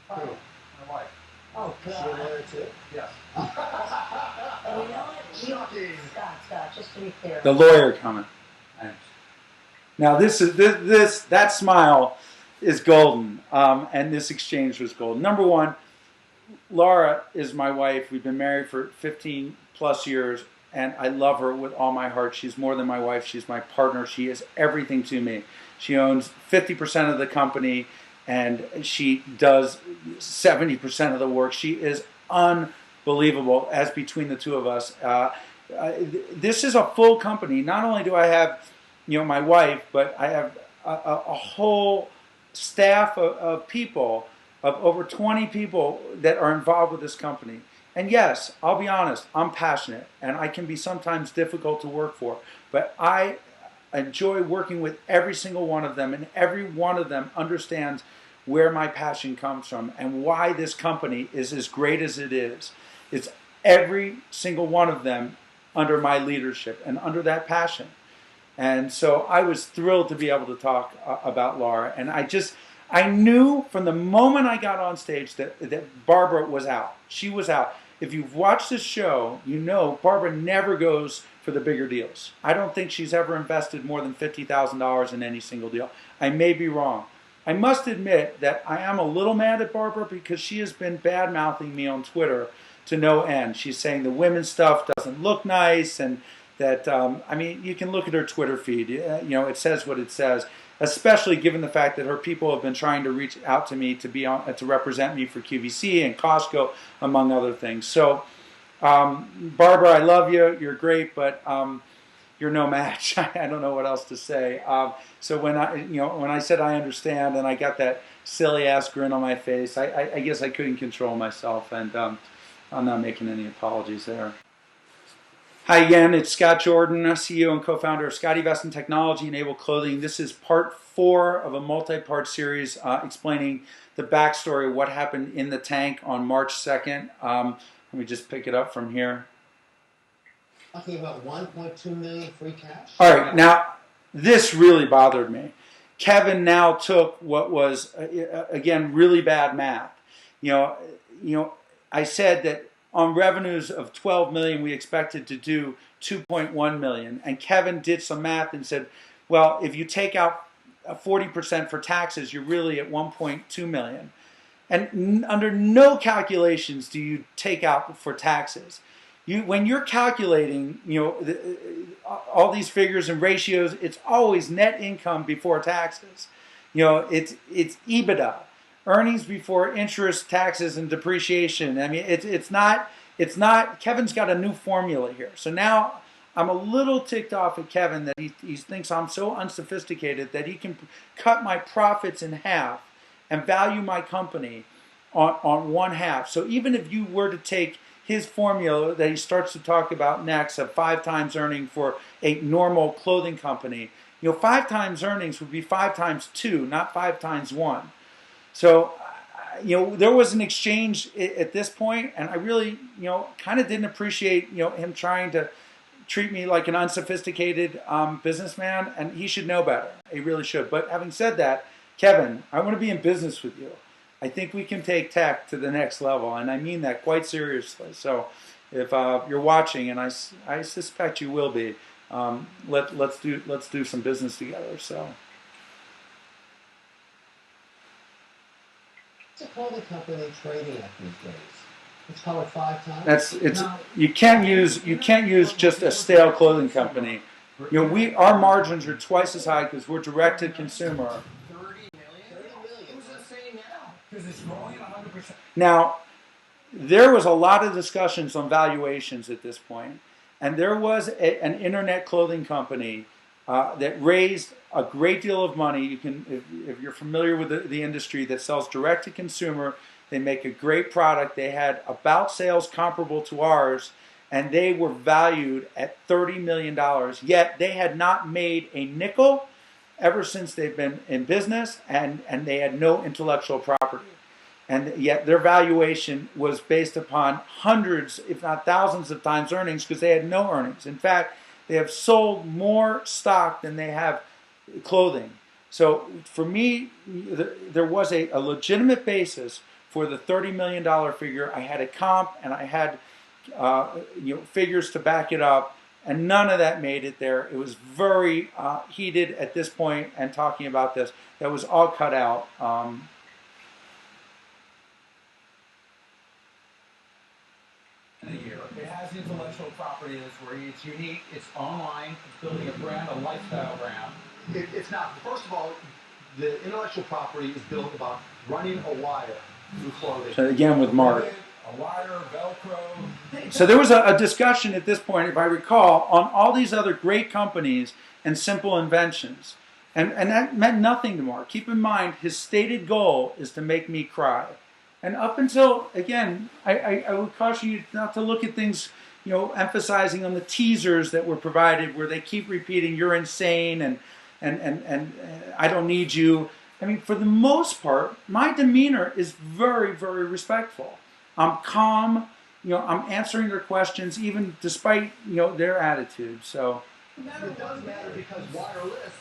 C: Who? My wife.
H: Oh,
E: Is she a
H: God.
E: lawyer too?
C: Yes.
H: And you know what?
E: Shocking.
H: Scott, just to be clear.
A: The lawyer comment.
C: Thanks.
A: Now that smile is golden, and this exchange was golden. Number one, Laura is my wife. We've been married for 15 plus years, and I love her with all my heart. She's more than my wife. She's my partner. She is everything to me. She owns 50% of the company, and she does 70% of the work. She is unbelievable, as between the two of us. This is a full company. Not only do I have, my wife, but I have a whole staff of people, of over 20 people that are involved with this company. And yes, I'll be honest, I'm passionate, and I can be sometimes difficult to work for, but I enjoy working with every single one of them, and every one of them understands where my passion comes from and why this company is as great as it is. It's every single one of them under my leadership and under that passion. And so I was thrilled to be able to talk about Laura. And I knew from the moment I got on stage that Barbara was out. She was out. If you've watched this show, you know Barbara never goes for the bigger deals. I don't think she's ever invested more than $50,000 in any single deal. I may be wrong. I must admit that I am a little mad at Barbara because she has been bad-mouthing me on Twitter to no end. She's saying the women's stuff doesn't look nice, and that, you can look at her Twitter feed. It says what it says, especially given the fact that her people have been trying to reach out to me to represent me for QVC and Costco, among other things. So, Barbara, I love you. You're great, but you're no match. I don't know what else to say. So when I said I understand, and I got that silly ass grin on my face, I guess I couldn't control myself, and I'm not making any apologies there. Hi again, it's Scott Jordan, CEO and co-founder of SCOTTeVEST and Technology-Enabled Clothing. This is part 4 of a multi-part series explaining the backstory of what happened in the tank on March 2nd. Let me just pick it up from here.
E: Talking about 1.2 million free cash?
A: All right, now this really bothered me. Kevin now took what was, again, really bad math. I said that on revenues of 12 million, we expected to do 2.1 million. And Kevin did some math and said, well, if you take out 40% for taxes, you're really at 1.2 million. And under no calculations do you take out for taxes. When you're calculating, all these figures and ratios, it's always net income before taxes. It's EBITDA. Earnings before interest, taxes, and depreciation. I mean, it's not. Kevin's got a new formula here. So now I'm a little ticked off at Kevin that he thinks I'm so unsophisticated that he can cut my profits in half and value my company on one half. So even if you were to take his formula that he starts to talk about next of 5 times earning for a normal clothing company, 5 times earnings would be 5 times 2, not 5 times 1. So, there was an exchange at this point, and I really, kind of didn't appreciate, him trying to treat me like an unsophisticated businessman, and he should know better. He really should. But having said that, Kevin, I want to be in business with you. I think we can take tech to the next level, and I mean that quite seriously. So, if you're watching, and I suspect you will be, let's do some business together. So.
E: What's a clothing company trading at these days? It's called 5 times.
A: You can't use just a stale clothing company. Our margins are twice as high because we're direct to consumer.
C: 30 million? Who's that saying now? Because it's growing at 100%.
A: Now, there was a lot of discussions on valuations at this point, and there was an internet clothing company that raised a great deal of money. You can, if you're familiar with the industry, that sells direct to consumer They make a great product. They had about sales comparable to ours, and they were valued at $30 million. Yet they had not made a nickel ever since they've been in business, and they had no intellectual property. And yet their valuation was based upon hundreds, if not thousands of times earnings, because they had no earnings. In fact, they have sold more stock than they have clothing. So for me, there was a legitimate basis for the $30 million figure. I had a comp and I had figures to back it up, and none of that made it there. It was very heated at this point and talking about this. That was all cut out.
C: It has intellectual properties where it's unique, it's online, it's building a brand, a lifestyle brand.
I: It's not. First of all, the intellectual property is built about running a wire through clothing.
A: So again with Mark.
C: A wire, Velcro.
A: So there was a discussion at this point, if I recall, on all these other great companies and simple inventions. And that meant nothing to Mark. Keep in mind, his stated goal is to make me cry. And up until, again, I would caution you not to look at things, emphasizing on the teasers that were provided where they keep repeating, you're insane and I don't need you. I mean, for the most part, my demeanor is very, very respectful. I'm calm, I'm answering their questions, even despite, their attitude. So
I: it does matter because wireless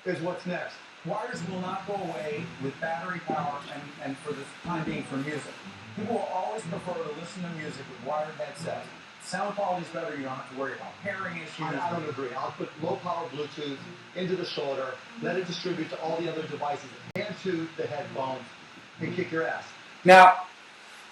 I: is what's next.
C: Wires will not go away with battery power and for the time being for music. People will always prefer to listen to music with wired headsets. Sound quality is better. You don't have to worry about pairing issues.
I: I don't agree. I'll put low-power Bluetooth into the shoulder, let it distribute to all the other devices, and to the headphones, and kick your ass.
A: Now,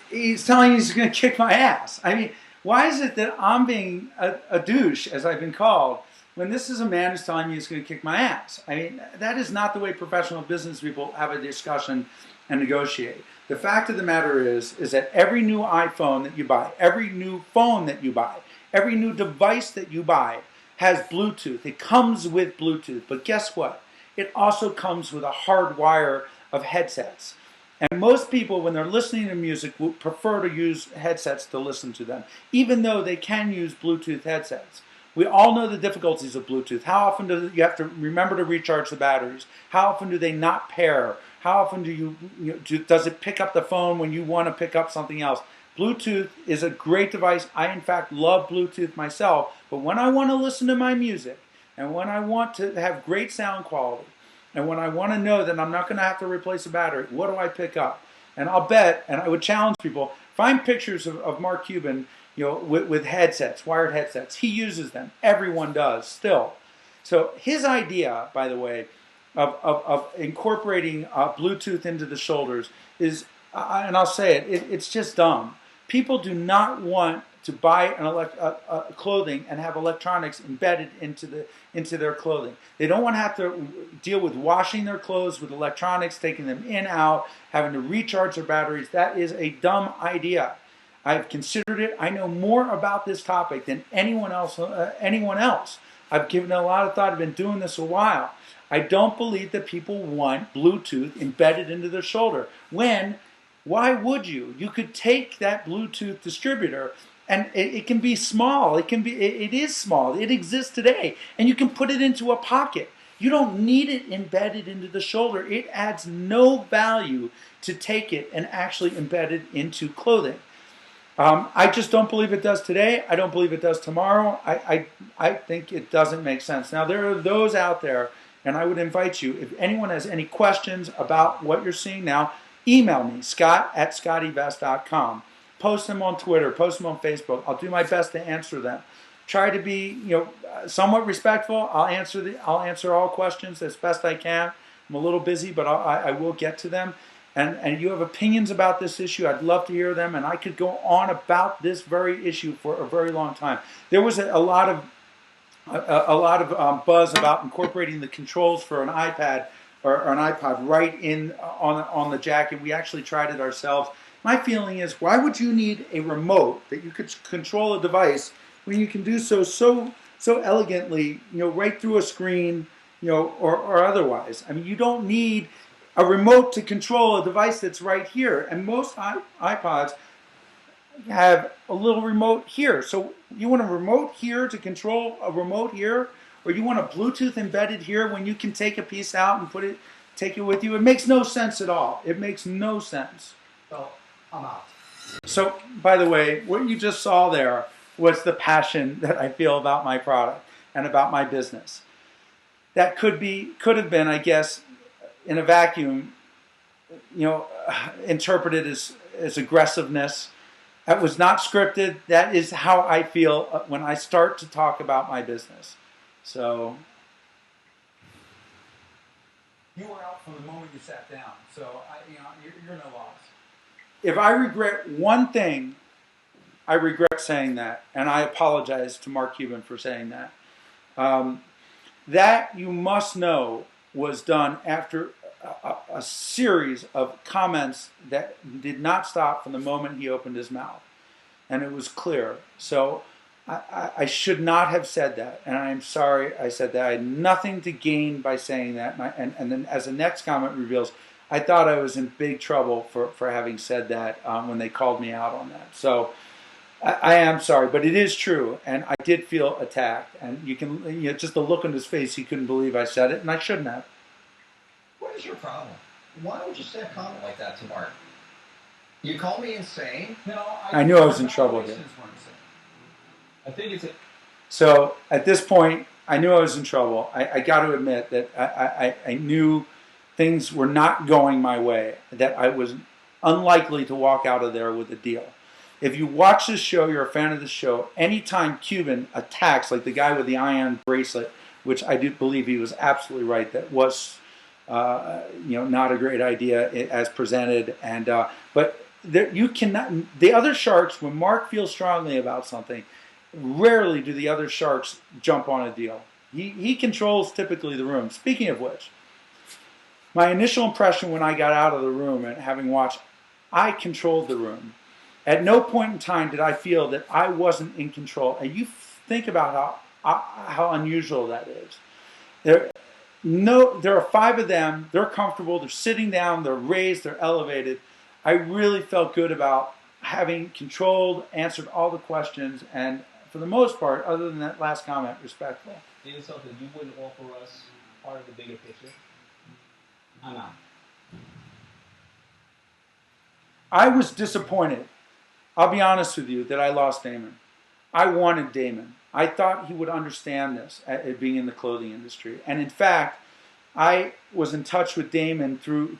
A: he's telling you he's going to kick my ass. I mean, why is it that I'm being a douche, as I've been called, when this is a man who's telling me he's going to kick my ass? I mean, that is not the way professional business people have a discussion and negotiate. The fact of the matter is that every new iPhone that you buy, every new phone that you buy, every new device that you buy has Bluetooth. It comes with Bluetooth. But guess what? It also comes with a hard wire of headsets. And most people, when they're listening to music, would prefer to use headsets to listen to them, even though they can use Bluetooth headsets. We all know the difficulties of Bluetooth. How often do you have to remember to recharge the batteries? How often do they not pair? How often does it pick up the phone when you want to pick up something else? Bluetooth is a great device. I, in fact, love Bluetooth myself. But when I want to listen to my music, and when I want to have great sound quality, and when I want to know that I'm not going to have to replace a battery, what do I pick up? And I'll bet, and I would challenge people, find pictures of Mark Cuban, with headsets, wired headsets. He uses them. Everyone does still. So his idea, by the way, of incorporating Bluetooth into the shoulders is, and I'll say it's just dumb. People do not want to buy clothing and have electronics embedded into their clothing. They don't want to have to deal with washing their clothes with electronics, taking them in, out, having to recharge their batteries. That is a dumb idea. I've considered it. I know more about this topic than anyone else. I've given it a lot of thought. I've been doing this a while. I don't believe that people want Bluetooth embedded into their shoulder. Why would you? You could take that Bluetooth distributor, and it can be small. It is small. It exists today, and you can put it into a pocket. You don't need it embedded into the shoulder. It adds no value to take it and actually embed it into clothing. I just don't believe it does today. I don't believe it does tomorrow. I think it doesn't make sense. Now, there are those out there, and I would invite you, if anyone has any questions about what you're seeing now, email me, scott@SCOTTeVEST.com. Post them on Twitter, post them on Facebook. I'll do my best to answer them. Try to be, somewhat respectful. I'll answer all questions as best I can. I'm a little busy, but I will get to them. And you have opinions about this issue, I'd love to hear them, and I could go on about this very issue for a very long time. There was a lot of buzz about incorporating the controls for an iPad or an iPod right in on the jacket. We actually tried it ourselves. My feeling is, why would you need a remote that you could control a device when you can do so elegantly, right through a screen, or otherwise? I mean, you don't need a remote to control a device that's right here. And most iPods have a little remote here. So you want a remote here to control a remote here, or you want a Bluetooth embedded here when you can take a piece out and take it with you. It makes no sense at all. It makes no sense.
E: So I'm out.
A: So, by the way, what you just saw there was the passion that I feel about my product and about my business. That could have been, I guess, in a vacuum, interpreted as aggressiveness. That was not scripted. That is how I feel when I start to talk about my business. So,
C: You were out from the moment you sat down, so you're no loss.
A: if I regret one thing, I regret saying that, and I apologize to Mark Cuban for saying that. That, you must know, was done after a series of comments that did not stop from the moment he opened his mouth. And it was clear. So I should not have said that. And I am sorry I said that. I had nothing to gain by saying that. And then as the next comment reveals, I thought I was in big trouble for having said that when they called me out on that. So I am sorry, but it is true. And I did feel attacked. And you can, just the look on his face, he couldn't believe I said it. And I shouldn't have.
D: What is your problem? Why would you say a comment like that to Mark? You call me insane?
C: No,
A: I knew I was in trouble here.
F: I think it's
A: So at this point, I knew I was in trouble. I got to admit that I knew things were not going my way, that I was unlikely to walk out of there with a deal. If you watch this show, you're a fan of the show, anytime Cuban attacks, like the guy with the iron bracelet, which I do believe he was absolutely right, that was not a great idea as presented. And but you cannot. The other sharks, when Mark feels strongly about something, rarely do the other sharks jump on a deal. He controls typically the room. Speaking of which, my initial impression when I got out of the room and having watched, I controlled the room. At no point in time did I feel that I wasn't in control. And you think about how unusual that is. There are 5 of them. They're comfortable. They're sitting down. They're raised. They're elevated. I really felt good about having controlled, answered all the questions, and for the most part, other than that last comment, respectful.
F: Is something you wouldn't offer us part of the bigger picture? I'm not.
A: I was disappointed. I'll be honest with you that I lost Damon. I wanted Damon. I thought he would understand this, at being in the clothing industry. And in fact, I was in touch with Damon through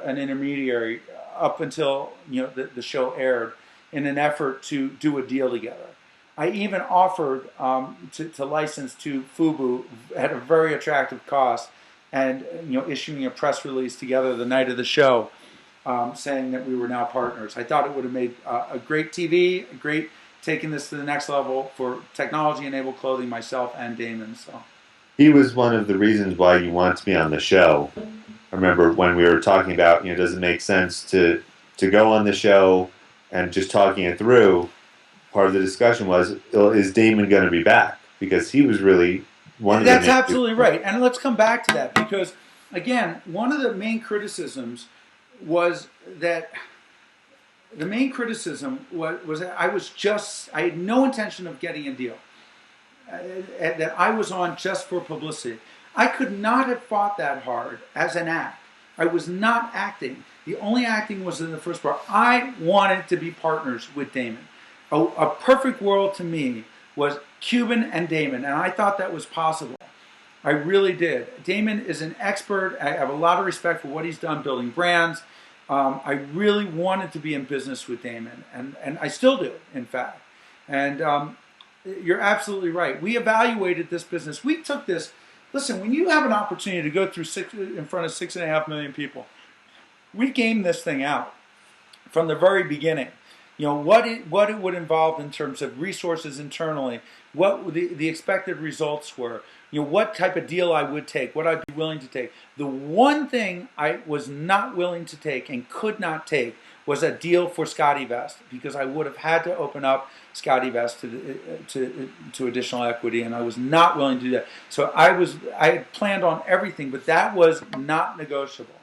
A: an intermediary up until the show aired, in an effort to do a deal together. I even offered to license to FUBU at a very attractive cost, and issuing a press release together the night of the show, saying that we were now partners. I thought it would have made a great TV, taking this to the next level for technology-enabled clothing, myself and Damon. So
G: he was one of the reasons why you wanted to be on the show. I remember when we were talking about, does it make sense to go on the show, and just talking it through, part of the discussion was, is Damon going to be back? Because he was really one of the...
A: That's absolutely right. And let's come back to that, because, again, one of the main criticisms was that I had no intention of getting a deal. That I was on just for publicity. I could not have fought that hard as an act. I was not acting. The only acting was in the first part. I wanted to be partners with Damon. A perfect world to me was Cuban and Damon, and I thought that was possible. I really did. Damon is an expert. I have a lot of respect for what he's done building brands. I really wanted to be in business with Damon, and I still do, in fact. And you're absolutely right. We evaluated this business. We took this. Listen, when you have an opportunity to go through in front of 6.5 million people, we gamed this thing out from the very beginning. What it would involve in terms of resources internally, what the expected results were, what type of deal I would take, what I'd be willing to take. The one thing I was not willing to take and could not take was a deal for SCOTTeVEST, because I would have had to open up SCOTTeVEST to additional equity, and I was not willing to do that. So I had planned on everything, but that was not negotiable.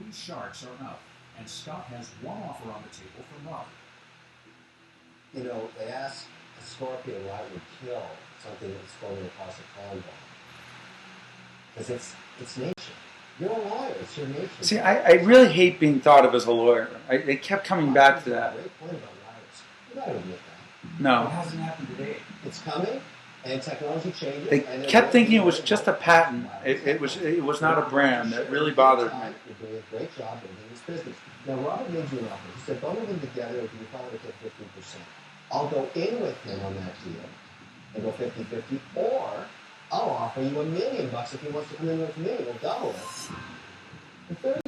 B: 3 sharks are out, and Scott has one offer on the table from Robert.
E: You know, they ask a scorpion why it would kill something that's floating across a pond ball. Because it's nature. You're a lawyer. It's your nature.
A: See, I really hate being thought of as a lawyer. They kept coming back to that.
E: Great point about liars. You gotta admit that.
C: It
A: No.
C: hasn't happened today.
E: It's coming, and technology changes.
A: They kept thinking it was just a patent. It was not a brand. That really bothered me.
E: You're doing a great job building this business. Now, Robert made you an offer. He said, bundle them together if you probably take 15%. I'll go in with him on that deal and go 50-50, or I'll offer you $1 million if he wants to come in with me. We'll double it for 30%.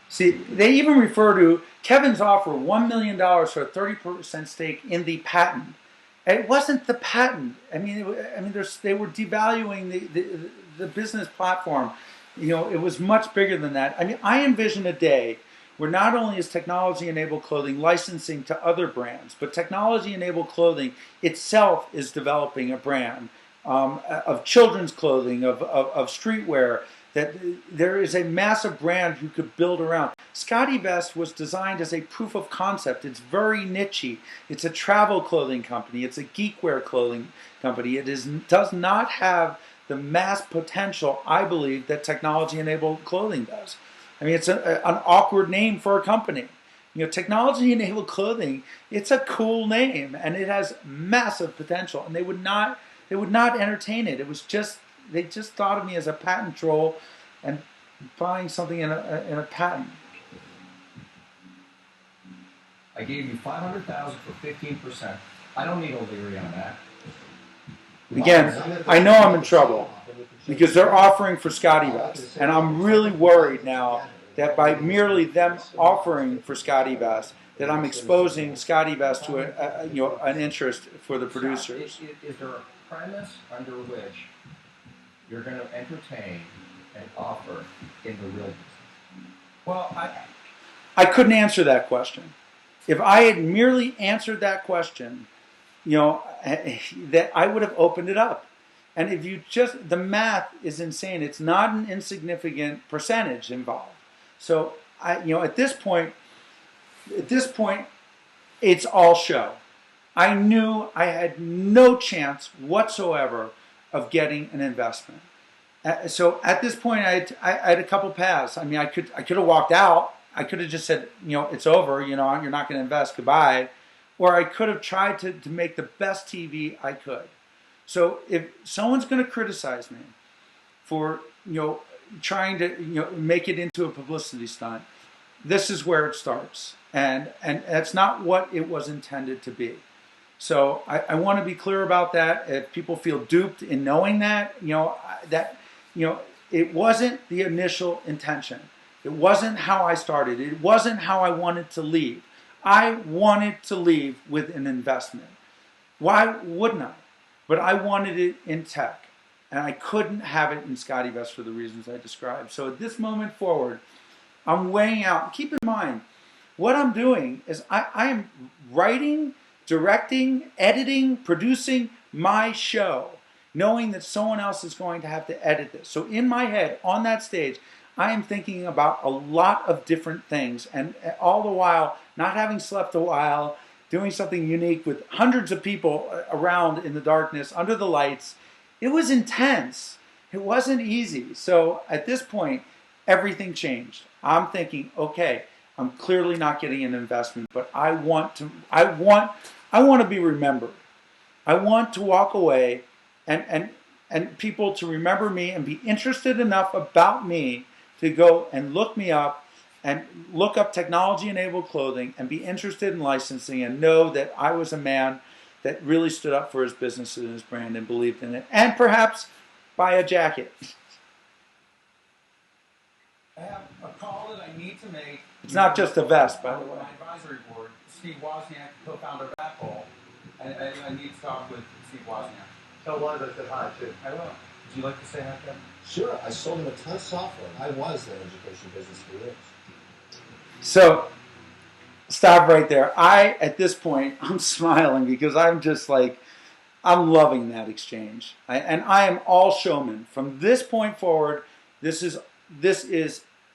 A: See, they even refer to Kevin's offer $1 million for a 30% stake in the patent. And it wasn't the patent. I mean, they were devaluing the business platform. You know, it was much bigger than that. I mean, I envision a day where not only is technology-enabled clothing licensing to other brands, but technology-enabled clothing itself is developing a brand of children's clothing, of streetwear, that there is a massive brand you could build around. SCOTTeVEST was designed as a proof of concept. It's very nichey. It's a travel clothing company. It's a geekwear clothing company. It does not have the mass potential, I believe, that technology-enabled clothing does. I mean, it's an awkward name for a company. You know, technology-enabled clothing, it's a cool name, and it has massive potential, and they would not entertain it. It was just, they just thought of me as a patent troll and buying something in a patent.
D: I gave you $500,000 for 15%. I don't need O'Leary on that.
A: Again, I know I'm in trouble because they're offering for SCOTTeVEST, and I'm really worried now that by merely them offering for SCOTTeVEST, that I'm exposing SCOTTeVEST to an interest for the producers.
D: Is there a premise under which you're going to entertain an offer in the real business?
C: Well,
A: I couldn't answer that question. If I had merely answered that question, you know, that I would have opened it up. And if you just, the math is insane. It's not an insignificant percentage involved. So at this point, it's all show. I knew I had no chance whatsoever of getting an investment. So at this point, I had a couple paths. I mean, I could have walked out. I could have just said, it's over. You're not going to invest. Goodbye. Or I could have tried to make the best TV I could. So if someone's going to criticize me for trying to make it into a publicity stunt, this is where it starts, and that's not what it was intended to be. So I want to be clear about that. If people feel duped in knowing that, it wasn't the initial intention. It wasn't how I started. It wasn't how I wanted to leave. I wanted to leave with an investment. Why wouldn't I? But I wanted it in tech, and I couldn't have it in SCOTTeVEST for the reasons I described. So at this moment forward, I'm weighing out. Keep in mind, what I'm doing is I am writing, directing, editing, producing my show, knowing that someone else is going to have to edit this. So in my head, on that stage, I am thinking about a lot of different things, and all the while, not having slept a while, doing something unique with hundreds of people around in the darkness, under the lights. It was intense. It wasn't easy. So at this point, everything changed. I'm thinking, okay, I'm clearly not getting an investment, but I want to be remembered. I want to walk away and people to remember me and be interested enough about me to go and look me up and look up technology-enabled clothing and be interested in licensing and know that I was a man that really stood up for his business and his brand and believed in it, and perhaps buy a jacket.
C: I have a call that I need to make.
A: It's not just a vest, by the way.
C: My advisory board, Steve Wozniak, co-founder of Apple, and I need to talk with Steve Wozniak.
I: Tell Wanda I said hi, too.
C: I will. Would you like to say hi, Kevin?
E: Sure, I sold him a ton of software. I was in education business for years.
A: So, stop right there. At this point, I'm smiling because I'm just like, I'm loving that exchange. And I am all showman. From this point forward, this is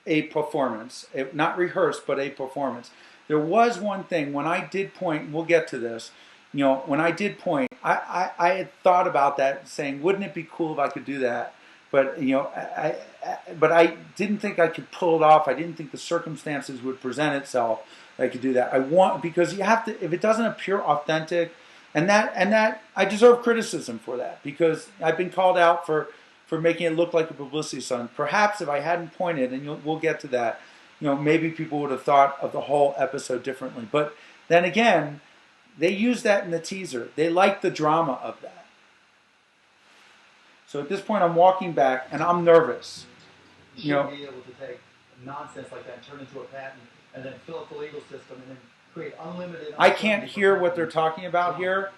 A: a performance, not rehearsed, but a performance. There was one thing when I did point. We'll get to this. When I did point, I had thought about that, saying, wouldn't it be cool if I could do that? But but I didn't think I could pull it off. I didn't think the circumstances would present itself that I could do that. Because you have to. If it doesn't appear authentic, and that I deserve criticism for that, because I've been called out for making it look like a publicity stunt. Perhaps if I hadn't pointed, and we'll get to that, maybe people would have thought of the whole episode differently. But then again, they used that in the teaser. They liked the drama of that. So at this point, I'm walking back, and I'm nervous.
I: You should be able to take nonsense like that and turn into a patent, and then fill up the legal system, and then create unlimited.
A: I can't hear what they're talking about here.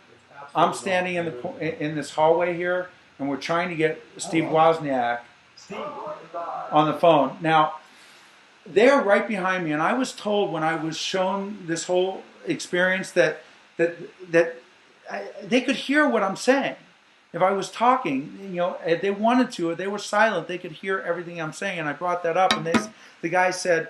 A: I'm standing in this hallway here, and we're trying to get Steve Wozniak on the phone. Now, they're right behind me, and I was told when I was shown this whole experience that they could hear what I'm saying. If I was talking, if they wanted to, if they were silent, they could hear everything I'm saying. And I brought that up, and the guy said,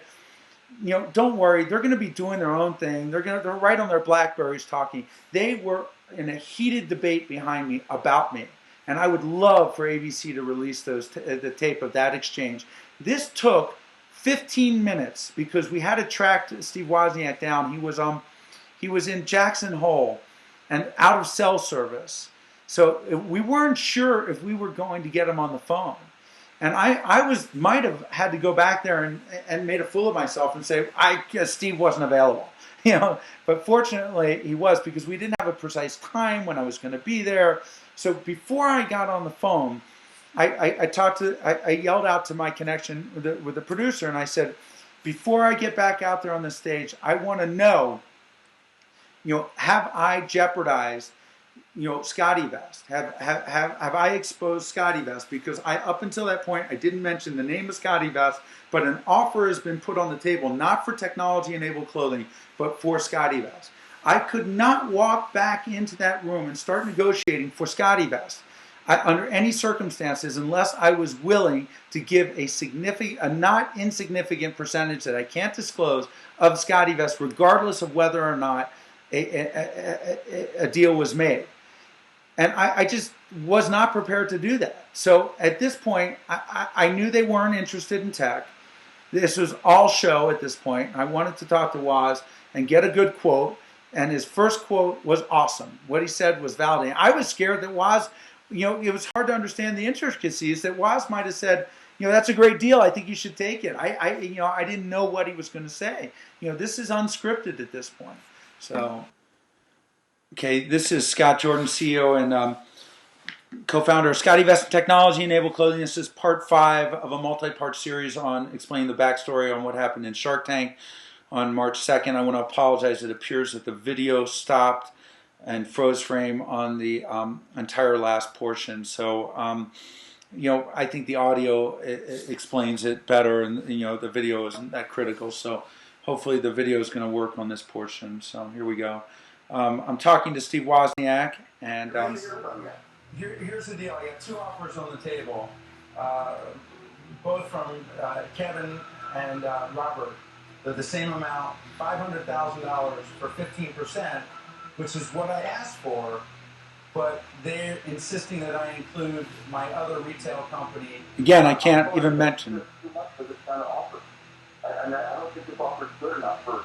A: don't worry, they're going to be doing their own thing. They're right on their Blackberries talking. They were in a heated debate behind me about me, and I would love for ABC to release the tape of that exchange. This took 15 minutes because we had to track Steve Wozniak down. He was in Jackson Hole and out of cell service. So we weren't sure if we were going to get him on the phone. And I might have had to go back there and made a fool of myself and say, I guess Steve wasn't available. But fortunately he was, because we didn't have a precise time when I was going to be there. So before I got on the phone, I yelled out to my connection with the producer, and I said, before I get back out there on the stage, I want to know, have I jeopardized SCOTTeVEST? Have I exposed SCOTTeVEST? Because up until that point, I didn't mention the name of SCOTTeVEST, but an offer has been put on the table, not for technology-enabled clothing, but for SCOTTeVEST. I could not walk back into that room and start negotiating for SCOTTeVEST under any circumstances unless I was willing to give a not insignificant percentage that I can't disclose of SCOTTeVEST, regardless of whether or not a deal was made. And I just was not prepared to do that. So at this point, I knew they weren't interested in tech. This was all show at this point. I wanted to talk to Woz and get a good quote. And his first quote was awesome. What he said was validating. I was scared that Woz, it was hard to understand the intricacies, that Woz might have said, that's a great deal. I think you should take it. I didn't know what he was going to say. This is unscripted at this point. So, okay, this is Scott Jordan, CEO and co-founder of SCOTTeVEST Technology-Enabled Clothing. This is part 5 of a multi-part series on explaining the backstory on what happened in Shark Tank on March 2nd. I want to apologize. It appears that the video stopped and froze frame on the entire last portion. So, I think the audio explains it better, and the video isn't that critical. So hopefully the video is going to work on this portion. So here we go. I'm talking to Steve Wozniak, and
C: here's the deal. I got 2 offers on the table, both from Kevin and Robert. They're the same amount, $500,000 for 15%, which is what I asked for. But they're insisting that I include my other retail company.
A: Again, I can't even mention.
J: Too much for this kind of offer. I don't think this offer is good enough for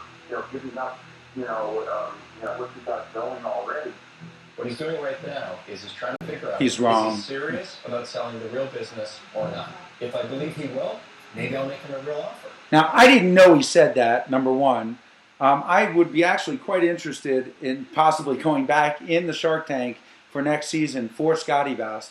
J: giving up what you got going already.
D: What he's doing right now is he's trying to figure out
A: He's wrong.
D: Is he serious about selling the real business or not. If I believe he will, maybe I'll make him a real offer.
A: Now, I didn't know he said that, number one. I would be actually quite interested in possibly going back in the Shark Tank for next season for SCOTTeVEST,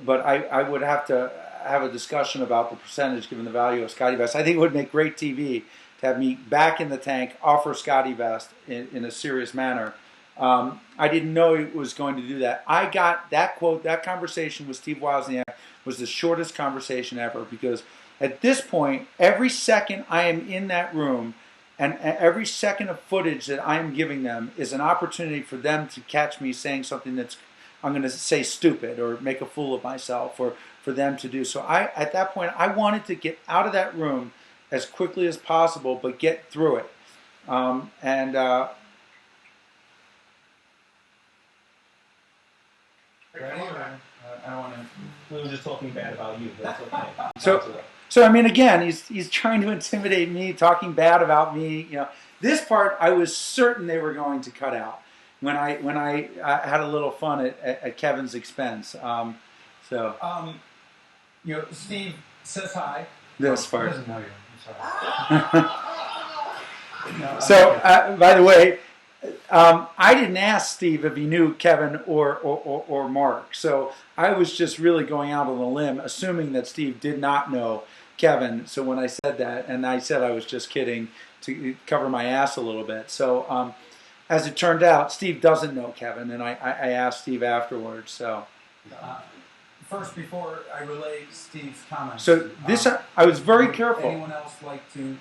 A: but I would have to have a discussion about the percentage given the value of SCOTTeVEST. I think it would make great TV to have me back in the tank, offer SCOTTeVEST in a serious manner. I didn't know he was going to do that. I got that quote, that conversation with Steve Wozniak was the shortest conversation ever, because at this point, every second I am in that room and every second of footage that I am giving them is an opportunity for them to catch me saying something that's, I'm going to say, stupid or make a fool of myself, or for them to do. So at that point, I wanted to get out of that room as quickly as possible, but get through it. And
C: Ready? Or, I don't want to.
F: We were just talking bad about you, but it's okay.
A: So I mean, again, he's trying to intimidate me, talking bad about me. You know, this part I was certain they were going to cut out when I had a little fun at Kevin's expense.
C: You know, Steve says hi.
A: This
C: He
A: part.
C: doesn't know you. I'm sorry. No,
A: So, by the way, I didn't ask Steve if he knew Kevin or Mark. So I was just really going out on a limb, assuming that Steve did not know Kevin. So when I said that, and I said I was just kidding to cover my ass a little bit. So as it turned out, Steve doesn't know Kevin, and I asked Steve afterwards. So.
C: First, before I relay Steve's comments.
A: So this, I was very careful.
C: Anyone else like to,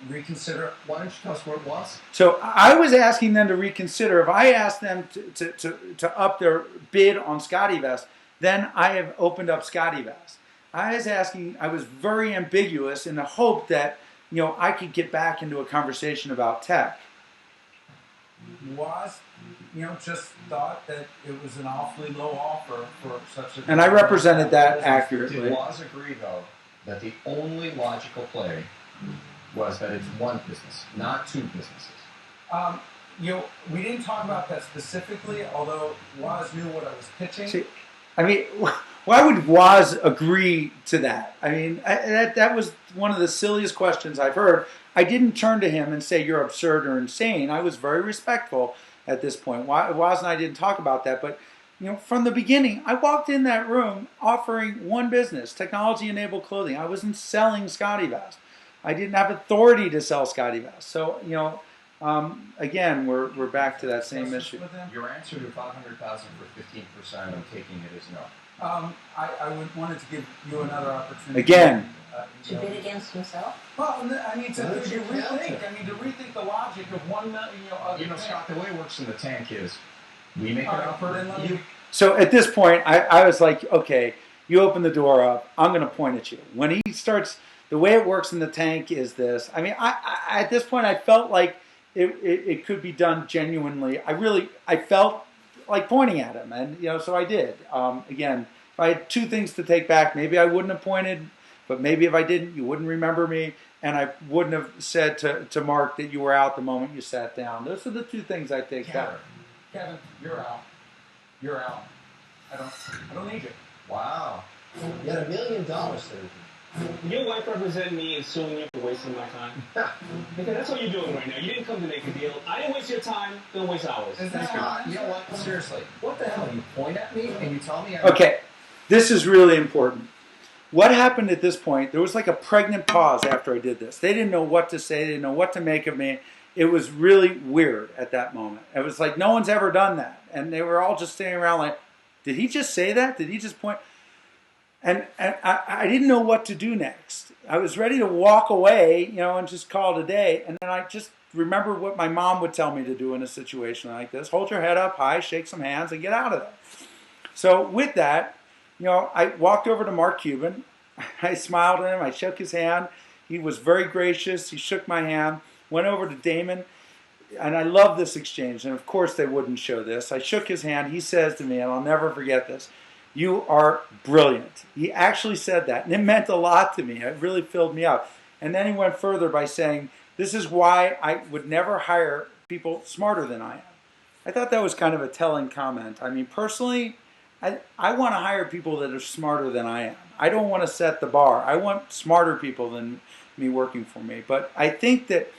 C: reconsider?
D: Why don't you tell us where it was?
A: So I was asking them to reconsider. If I asked them to up their bid on SCOTTeVEST, then I have opened up SCOTTeVEST. I was very ambiguous in the hope that, I could get back into a conversation about tech.
C: Was, just thought that it was an awfully low offer for such a...
A: And I represented that accurately.
D: Did Woz agree, though, that the only logical play was that it's one business, not two businesses?
C: We didn't talk about that specifically, although Woz knew what I was pitching.
A: See, I mean, why would Woz agree to that? I mean, that was one of the silliest questions I've heard. I didn't turn to him and say, you're absurd or insane. I was very respectful at this point. Woz and I didn't talk about that, but from the beginning, I walked in that room offering one business, technology-enabled clothing. I wasn't selling SCOTTeVEST. I didn't have authority to sell SCOTTeVEST. So, again, we're back to that same issue.
D: Your answer to $500,000 for 15%, I'm taking it as no.
C: I wanted to give you another opportunity.
A: Again.
H: To bid against himself?
C: Well, I mean, to rethink the logic of $1 million.
D: Scott, the way it works in the tank is we make an offer.
A: So at this point, I was like, okay, you open the door up. I'm going to point at you. When he starts, the way it works in the tank is this. I mean, I at this point, I felt like it could be done genuinely. I felt like pointing at him, and so I did. Again, if I had two things to take back, maybe I wouldn't have pointed. But maybe if I didn't, you wouldn't remember me, and I wouldn't have said to Mark that you were out the moment you sat down. Those are the two things I take back.
C: Kevin, you're out. You're out. I don't need you.
D: Wow.
E: You had $1 million saved.
F: Your wife represented me and suing you for wasting my time. Because that's what you're doing right now. You didn't come to make a deal. I didn't waste your time. Don't waste ours.
D: Scott, you know what? Seriously, what the hell? You point at me and you tell me.
A: Okay, this is really important. What happened at this point, there was like a pregnant pause after I did this. They didn't know what to say. They didn't know what to make of me. It was really weird at that moment. It was like no one's ever done that. And they were all just standing around like, did he just say that? Did he just point? And I didn't know what to do next. I was ready to walk away, and just call it a day. And then I just remembered what my mom would tell me to do in a situation like this. Hold your head up high, shake some hands, and get out of there. So with that, I walked over to Mark Cuban. I smiled at him. I shook his hand. He was very gracious. He shook my hand. Went over to Damon. And I love this exchange. And of course they wouldn't show this. I shook his hand. He says to me, and I'll never forget this, "You are brilliant." He actually said that. And it meant a lot to me. It really filled me up. And then he went further by saying, "This is why I would never hire people smarter than I am." I thought that was kind of a telling comment. I mean, personally, I want to hire people that are smarter than I am. I don't want to set the bar. I want smarter people than me working for me. But I think that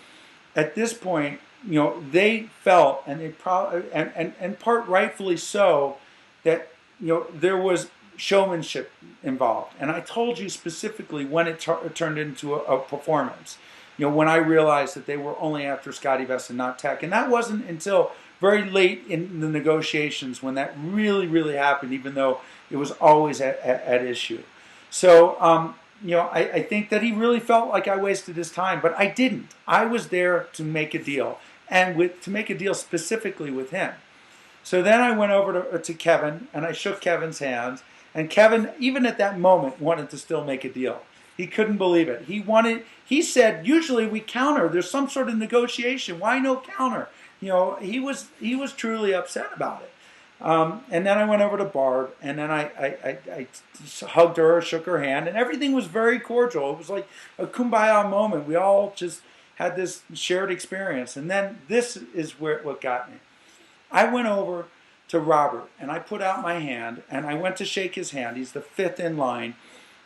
A: at this point, they felt, and they probably, and part rightfully so, that there was showmanship involved. And I told you specifically when it turned into a performance. When I realized that they were only after SCOTTeVEST and not tech, and that wasn't until very late in the negotiations when that really, really happened, even though it was always at issue. So, I think that he really felt like I wasted his time, but I didn't. I was there to make a deal, and to make a deal specifically with him. So then I went over to Kevin, and I shook Kevin's hands, and Kevin, even at that moment, wanted to still make a deal. He couldn't believe it. He said, usually we counter. There's some sort of negotiation. Why no counter? He was truly upset about it. And then I went over to Barb, and then I hugged her, shook her hand, and everything was very cordial. It was like a kumbaya moment. We all just had this shared experience. And then this is what got me. I went over to Robert, and I put out my hand, and I went to shake his hand. He's the fifth in line.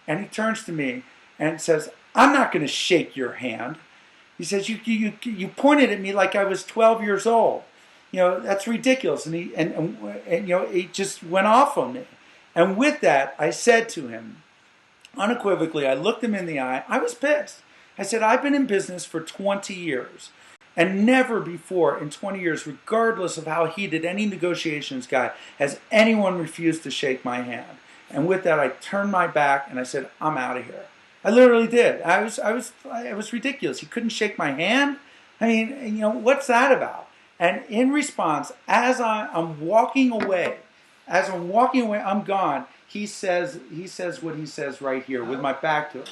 A: And he turns to me and says, "I'm not going to shake your hand." He says, you pointed at me like I was 12 years old. That's ridiculous. And he just went off on me. And with that, I said to him, unequivocally, I looked him in the eye. I was pissed. I said, I've been in business for 20 years. And never before in 20 years, regardless of how heated any negotiations got, has anyone refused to shake my hand. And with that, I turned my back and I said, I'm out of here. I literally did. It was ridiculous. He couldn't shake my hand. I mean, what's that about? And in response, as I'm walking away, I'm gone. He says what he says right here with my back to him.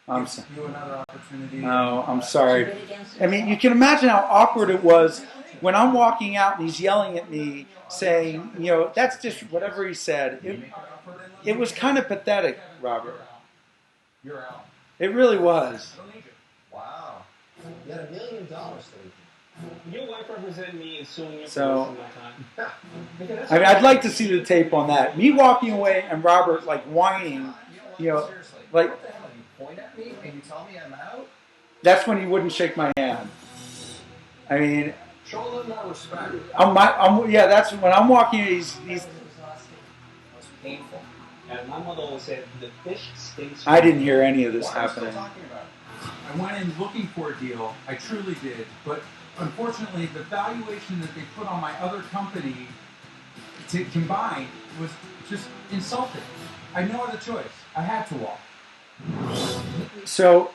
A: I'm sorry. No, I'm sorry. I mean, you can imagine how awkward it was when I'm walking out and he's yelling at me, saying, that's just whatever he said. It was kind of pathetic, Robert.
C: You're out.
A: It really was.
E: Wow. You got $1 million,
F: Your wife represented me in suing you
A: So,
F: for time.
A: I mean, I'd like to see the tape on that. Me walking away and Robert like whining,
D: Seriously,
A: like
D: what the hell? You point at me and you tell me I'm out?
A: that's when he wouldn't shake my hand. I mean,
D: Show a little more respect.
A: That's when I'm walking. He's
D: It was painful.
F: And my mother always said, the fish stinks.
A: I didn't hear any of this
D: What are we still
A: happening.
D: talking about?
C: I went in looking for a deal. I truly did. But unfortunately, the valuation that they put on my other company to combine was just insulting. I had no other choice. I had to walk.
A: So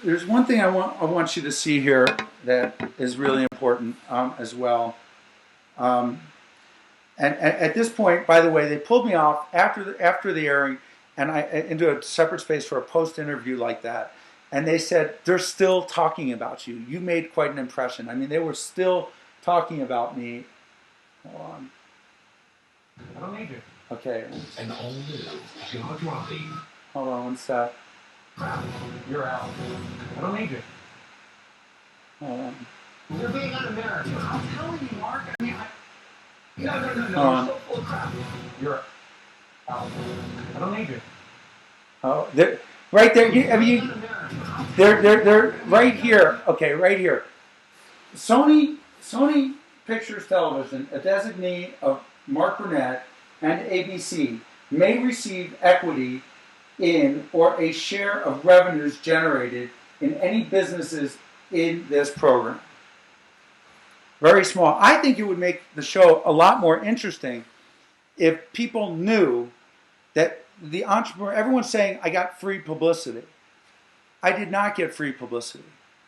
A: there's one thing I want you to see here that is really important as well. And at this point, by the way, they pulled me off after the airing, and I into a separate space for a post interview like that. And they said they're still talking about you. You made quite an impression. I mean, they were still talking about me. Hold on.
C: I don't need you.
A: Okay.
B: An all-new jaw-dropping.
A: Hold on one sec.
C: You're out. I don't need you.
A: Hold on.
E: You're being un-American.
C: I'm telling you, Mark. I mean,
E: No.
A: Hold
E: You're
A: on.
E: so full of crap.
C: you're out. I don't need you.
A: Oh, right there. They're right here. Okay, right here. Sony Pictures Television, a designee of Mark Burnett and ABC, may receive equity in or a share of revenues generated in any businesses in this program. Very small. I think it would make the show a lot more interesting if people knew that the entrepreneur, everyone's saying, I got free publicity. I did not get free publicity.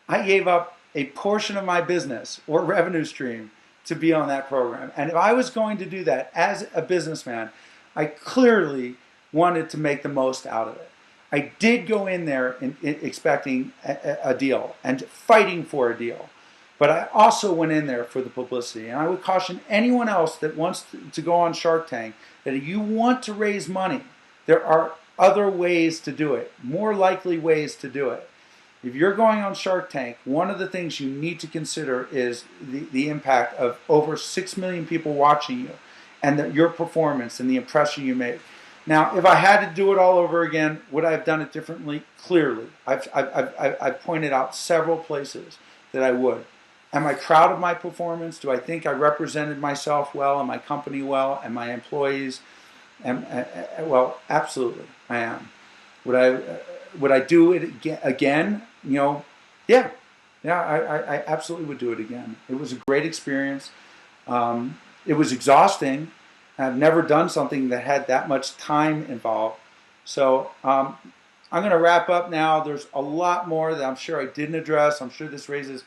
A: I gave up a portion of my business or revenue stream to be on that program. And if I was going to do that as a businessman, I clearly wanted to make the most out of it. I did go in there expecting a deal and fighting for a deal. But I also went in there for the publicity. And I would caution anyone else that wants to go on Shark Tank that if you want to raise money, there are other ways to do it, more likely ways to do it. If you're going on Shark Tank, one of the things you need to consider is the impact of over 6 million people watching you and your performance and the impression you make. Now, if I had to do it all over again, would I have done it differently? Clearly. I've pointed out several places that I would. Am I proud of my performance? Do I think I represented myself well and my company well and my employees? Well, absolutely, I am. Would I do it again? Yeah, I absolutely would do it again. It was a great experience. It was exhausting. I've never done something that had that much time involved. So I'm going to wrap up now. There's a lot more that I'm sure I didn't address. I'm sure this raises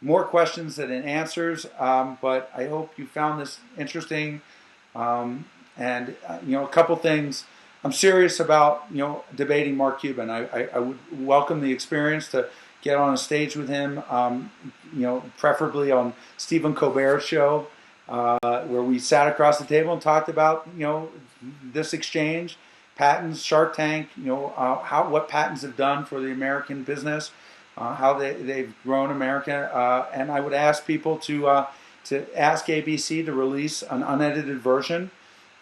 A: more questions than it answers. But I hope you found this interesting. And And a couple things. I'm serious about debating Mark Cuban. I would welcome the experience to get on a stage with him. Preferably on Stephen Colbert's show, where we sat across the table and talked about this exchange, patents, Shark Tank, what patents have done for the American business, how they've grown America, and I would ask people to ask ABC to release an unedited version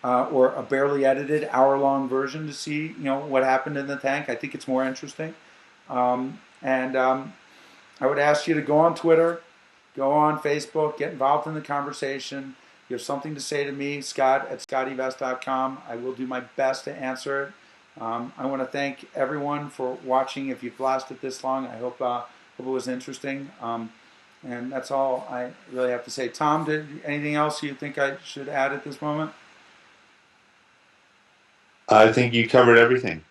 A: or a barely edited hour-long version to see what happened in the tank. I think it's more interesting, and I would ask you to go on Twitter, go on Facebook, get involved in the conversation. You have something to say to me, Scott at SCOTTeVEST.com. I will do my best to answer it. I want to thank everyone for watching. If you've lasted this long, I hope it was interesting. And that's all I really have to say. Tom, anything else you think I should add at this moment?
G: I think you covered everything.